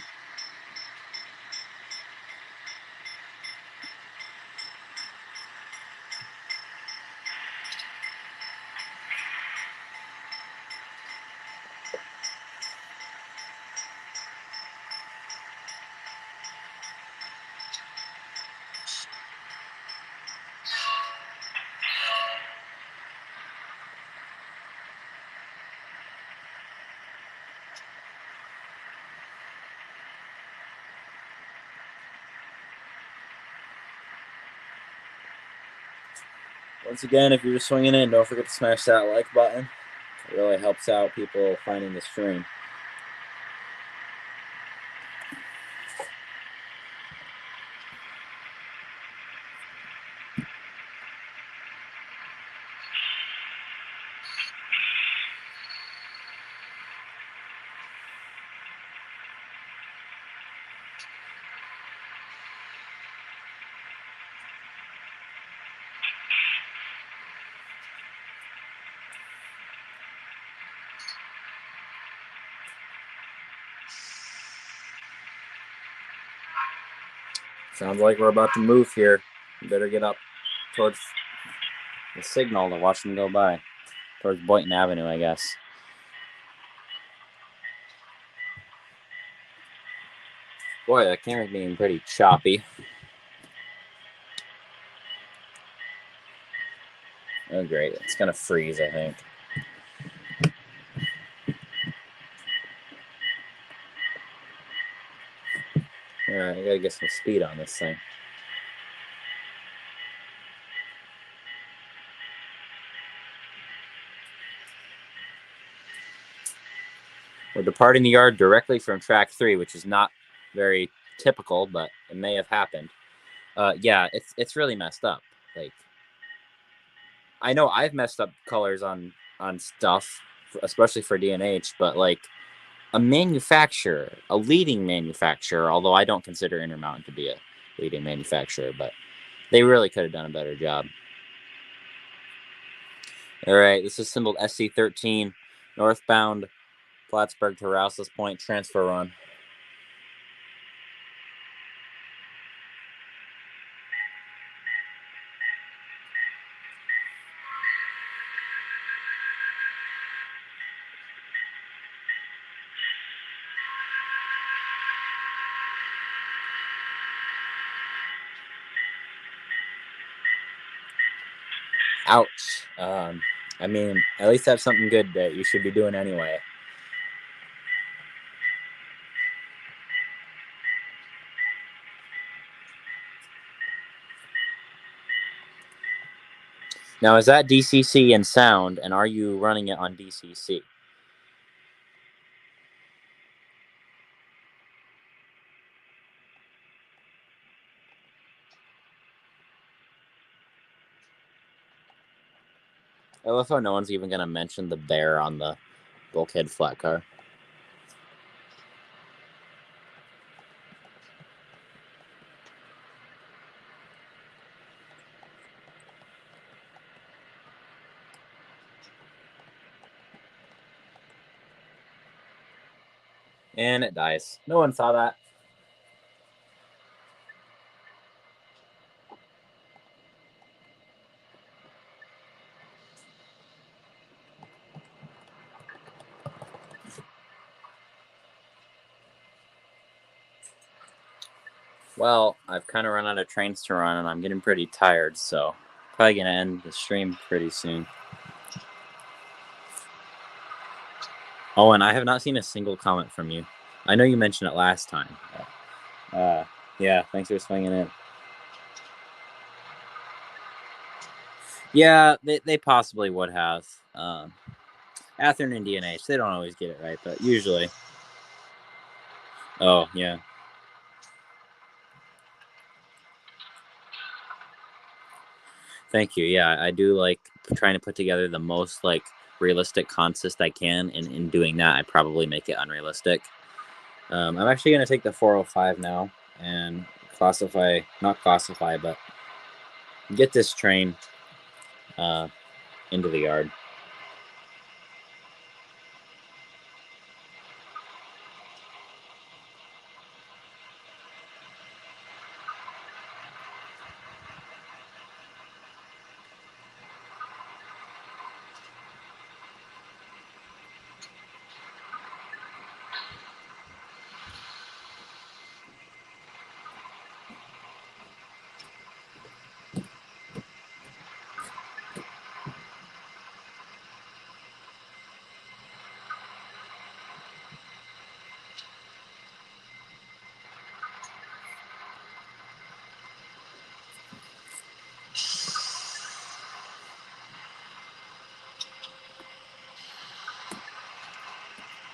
Once again, if you're just swinging in, don't forget to smash that like button. It really helps out people finding the stream. Sounds like we're about to move here. You better get up towards the signal to watch them go by. Towards Boynton Avenue, I guess. Boy, that camera's being pretty choppy. Oh, great. It's going to freeze, I think. Alright, I gotta get some speed on this thing. We're departing the yard directly from track 3, which is not very typical, but it may have happened. Yeah, it's really messed up. Like, I know I've messed up colors on stuff, especially for D&H, but like a manufacturer, a leading manufacturer, although I don't consider Intermountain to be a leading manufacturer, but they really could have done a better job. All right, this is symboled SC13, northbound Plattsburgh to Rouse's Point transfer run. Ouch. I mean, at least have something good that you should be doing anyway. Now, is that DCC in sound, and are you running it on DCC? I love how no one's even going to mention the bear on the bulkhead flat car. And it dies. No one saw that. Well, I've kind of run out of trains to run, and I'm getting pretty tired, so probably gonna end the stream pretty soon. Oh, and I have not seen a single comment from you. I know you mentioned it last time. Yeah, thanks for swinging in. Yeah, they possibly would have. Atherin and DNH, they don't always get it right, but usually. Oh, yeah. Thank you. Yeah, I do like trying to put together the most like realistic consist I can, and in doing that, I probably make it unrealistic. I'm actually going to take the 405 now and not classify, but get this train into the yard.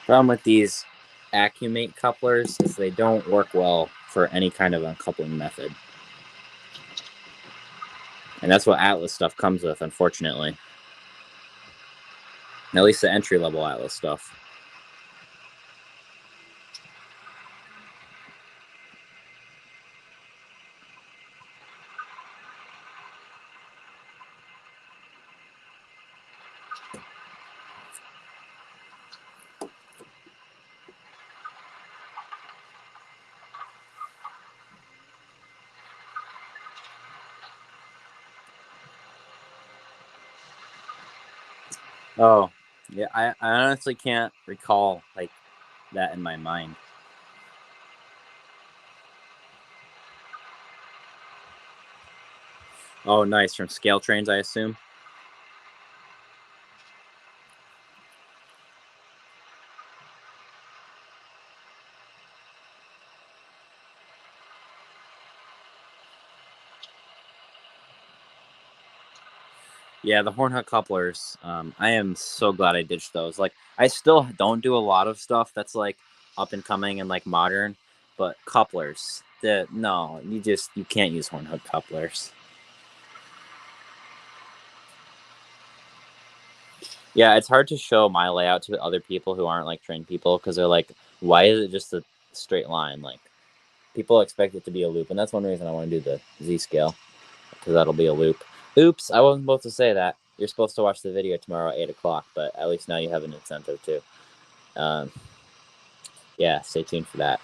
Problem with these Accumate couplers is they don't work well for any kind of uncoupling method. And that's what Atlas stuff comes with, unfortunately. At least the entry-level Atlas stuff. Oh, yeah, I honestly can't recall like that in my mind. Oh, nice. From scale trains, I assume. Yeah, the hornhook couplers. I am so glad I ditched those. Like, I still don't do a lot of stuff that's like up and coming and like modern, but couplers. No, you can't use hornhook couplers. Yeah, it's hard to show my layout to other people who aren't like trained people because they're like, why is it just a straight line? Like, people expect it to be a loop, and that's one reason I want to do the Z scale because that'll be a loop. Oops, I wasn't supposed to say that. You're supposed to watch the video tomorrow at 8 o'clock, but at least now you have an incentive too. Yeah, stay tuned for that.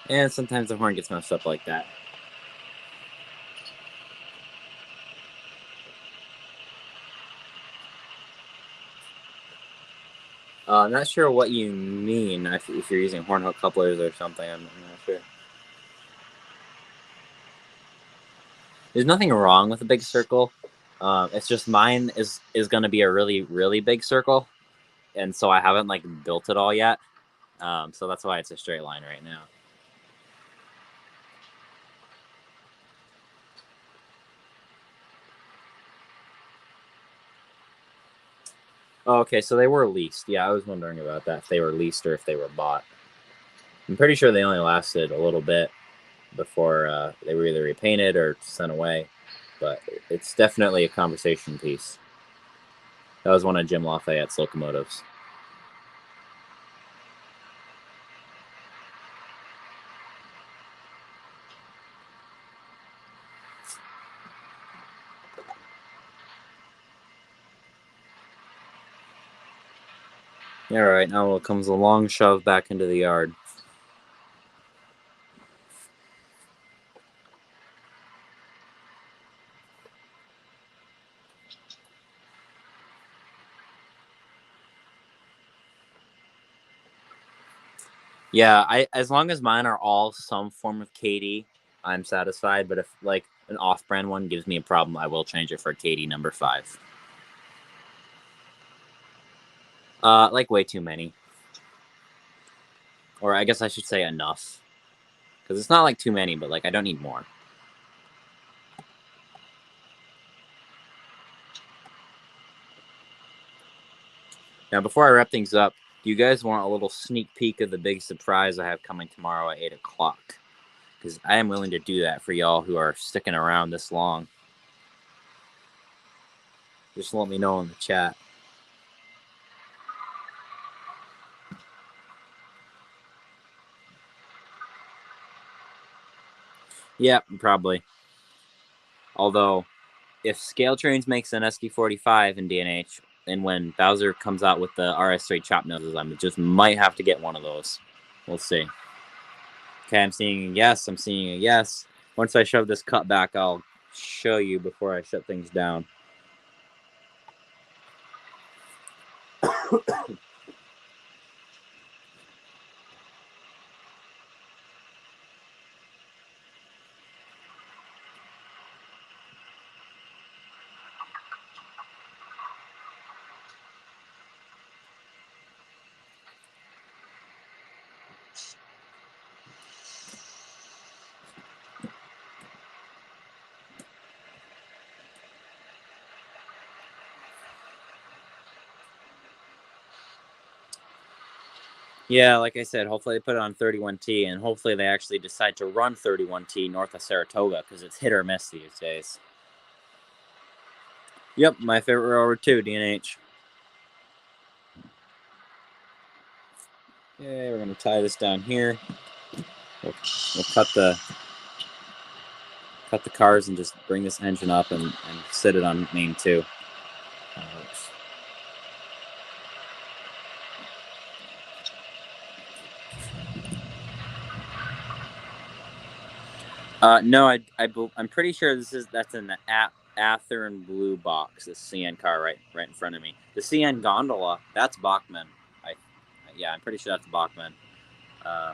And sometimes the horn gets messed up like that. I'm not sure what you mean if you're using horn hook couplers or something. I'm not sure. There's nothing wrong with a big circle. It's just mine is going to be a really, really big circle. And so I haven't like built it all yet. So that's why it's a straight line right now. Oh, okay, so they were leased. Yeah, I was wondering about that, if they were leased or if they were bought. I'm pretty sure they only lasted a little bit before they were either repainted or sent away. But it's definitely a conversation piece. That was one of Jim Lafayette's locomotives. All right, now it comes a long shove back into the yard. Yeah, as long as mine are all some form of KD, I'm satisfied. But if like an off-brand one gives me a problem, I will change it for KD number 5. Like way too many, or I guess I should say enough, because it's not like too many, but like I don't need more. Now, before I wrap things up, do you guys want a little sneak peek of the big surprise I have coming tomorrow at 8 o'clock? Because I am willing to do that for y'all who are sticking around this long. Just let me know in the chat. Yeah, probably. Although, if Scale Trains makes an SD45 in DNH, and when Bowser comes out with the RS3 chop noses, I just might have to get one of those. We'll see. Okay, I'm seeing a yes. I'm seeing a yes. Once I shove this cut back, I'll show you before I shut things down. Yeah, like I said, hopefully they put it on 31T, and hopefully they actually decide to run 31T north of Saratoga, because it's hit or miss these days. Yep, my favorite railroad too, DNH. Okay, we're going to tie this down here. We'll cut the cars and just bring this engine up and sit it on main 2. No, I'm pretty sure that's an Ather and blue box. This CN car right in front of me. The CN gondola, that's Bachmann. Yeah, I'm pretty sure that's Bachmann. Yeah.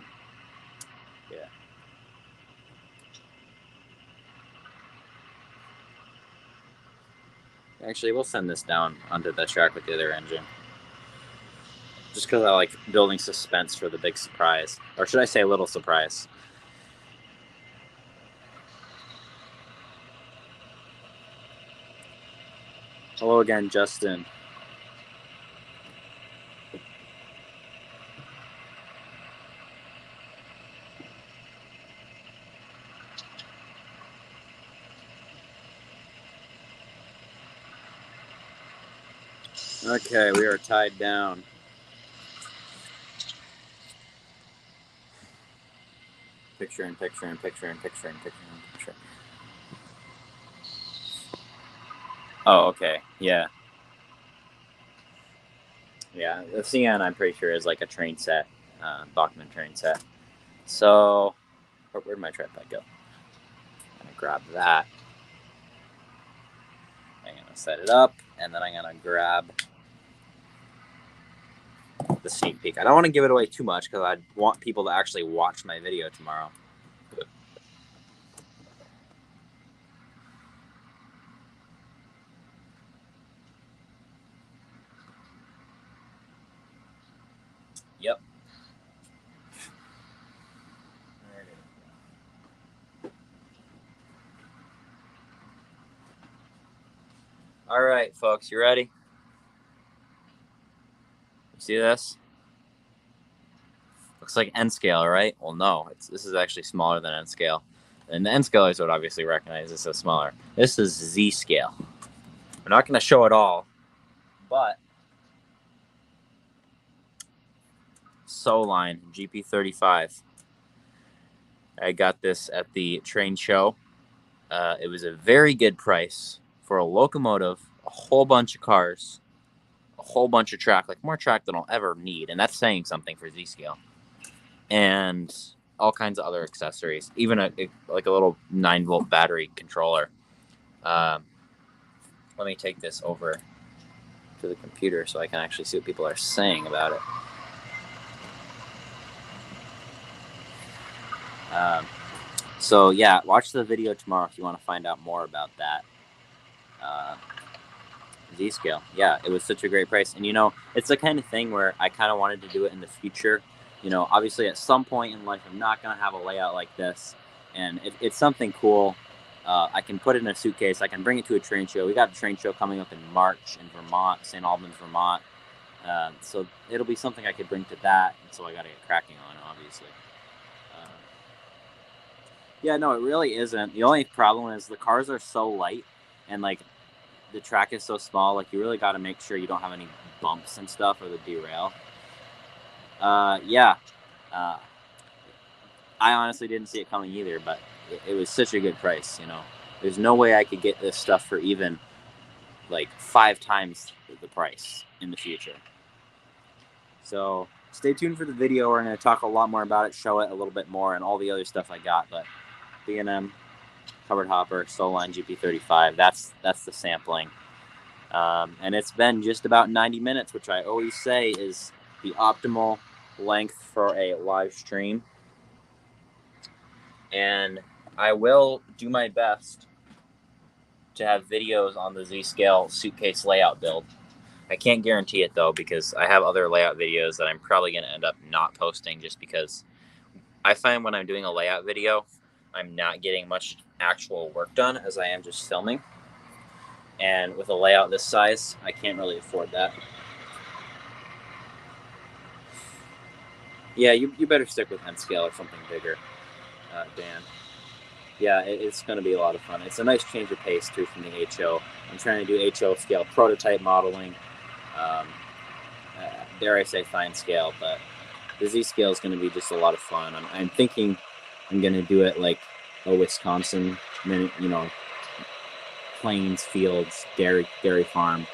Actually, we'll send this down onto the track with the other engine. Just because I like building suspense for the big surprise. Or should I say a little surprise? Hello again, Justin. Okay, we are tied down. Picture and picture and picture and picture and picture and picture. Oh, okay. Yeah. Yeah, the CN I'm pretty sure is like a train set, Bachmann train set. So, where'd my tripod go? I'm gonna grab that. I'm gonna set it up, and then I'm gonna grab the sneak peek. I don't want to give it away too much because I want people to actually watch my video tomorrow. Yep. All right, folks, you ready? You see this? Looks like N scale, right? Well, no, this is actually smaller than N scale. And the N scalers would obviously recognize this as smaller. This is Z scale. I'm not going to show it all, but Soline GP35. I got this at the train show. It was a very good price for a locomotive, a whole bunch of cars, a whole bunch of track, like more track than I'll ever need. And that's saying something for Z scale. And all kinds of other accessories, even like a little 9-volt battery controller. Let me take this over to the computer so I can actually see what people are saying about it. So yeah, watch the video tomorrow if you want to find out more about that. Z-Scale. Yeah, it was such a great price. And, you know, it's the kind of thing where I kind of wanted to do it in the future. You know, obviously at some point in life, I'm not going to have a layout like this. And it's something cool. I can put it in a suitcase. I can bring it to a train show. We got a train show coming up in March in Vermont, St. Albans, Vermont. So it'll be something I could bring to that. And so I got to get cracking on it, obviously. Yeah, no, it really isn't. The only problem is the cars are so light and, like, the track is so small. Like, you really got to make sure you don't have any bumps and stuff or the derail. Yeah. I honestly didn't see it coming either, but it was such a good price, you know. There's no way I could get this stuff for even, like, 5 times the price in the future. So stay tuned for the video. We're going to talk a lot more about it, show it a little bit more, and all the other stuff I got. But B&M, covered hopper, Soline GP35, that's the sampling. And it's been just about 90 minutes, which I always say is the optimal length for a live stream. And I will do my best to have videos on the Z-Scale suitcase layout build. I can't guarantee it, though, because I have other layout videos that I'm probably going to end up not posting just because I find when I'm doing a layout video, I'm not getting much actual work done as I am just filming. And with a layout this size, I can't really afford that. Yeah, you better stick with N scale or something bigger, Dan. Yeah, it's going to be a lot of fun. It's a nice change of pace, too, from the HO. I'm trying to do HO scale prototype modeling. Dare I say fine scale, but the Z scale is going to be just a lot of fun. I'm thinking I'm going to do it like a Wisconsin, you know, plains, fields, dairy farm,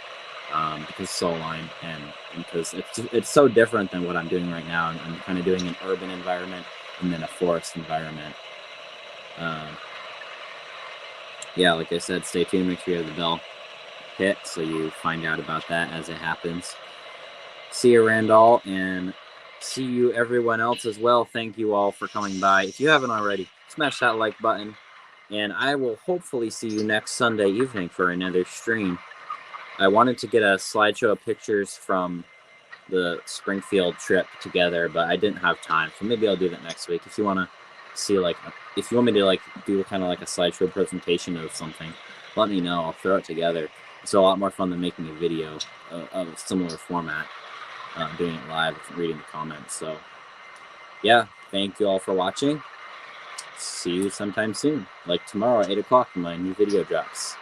because Soline and because it's so different than what I'm doing right now. I'm kind of doing an urban environment and then a forest environment. Yeah, like I said, stay tuned. Make sure you have the bell hit so you find out about that as it happens. See you, Randall, and see you, everyone else, as well. Thank you all for coming by. If you haven't already, smash that like button, and I will hopefully see you next Sunday evening for another stream. I wanted to get a slideshow of pictures from the Springfield trip together, but I didn't have time, so maybe I'll do that next week. If you want to see, like, if you want me to, like, do kind of like a slideshow presentation of something, let me know. I'll throw it together. It's a lot more fun than making a video of a similar format. Doing it live, reading the comments. So, yeah, thank you all for watching. See you sometime soon, like tomorrow at 8 o'clock when my new video drops.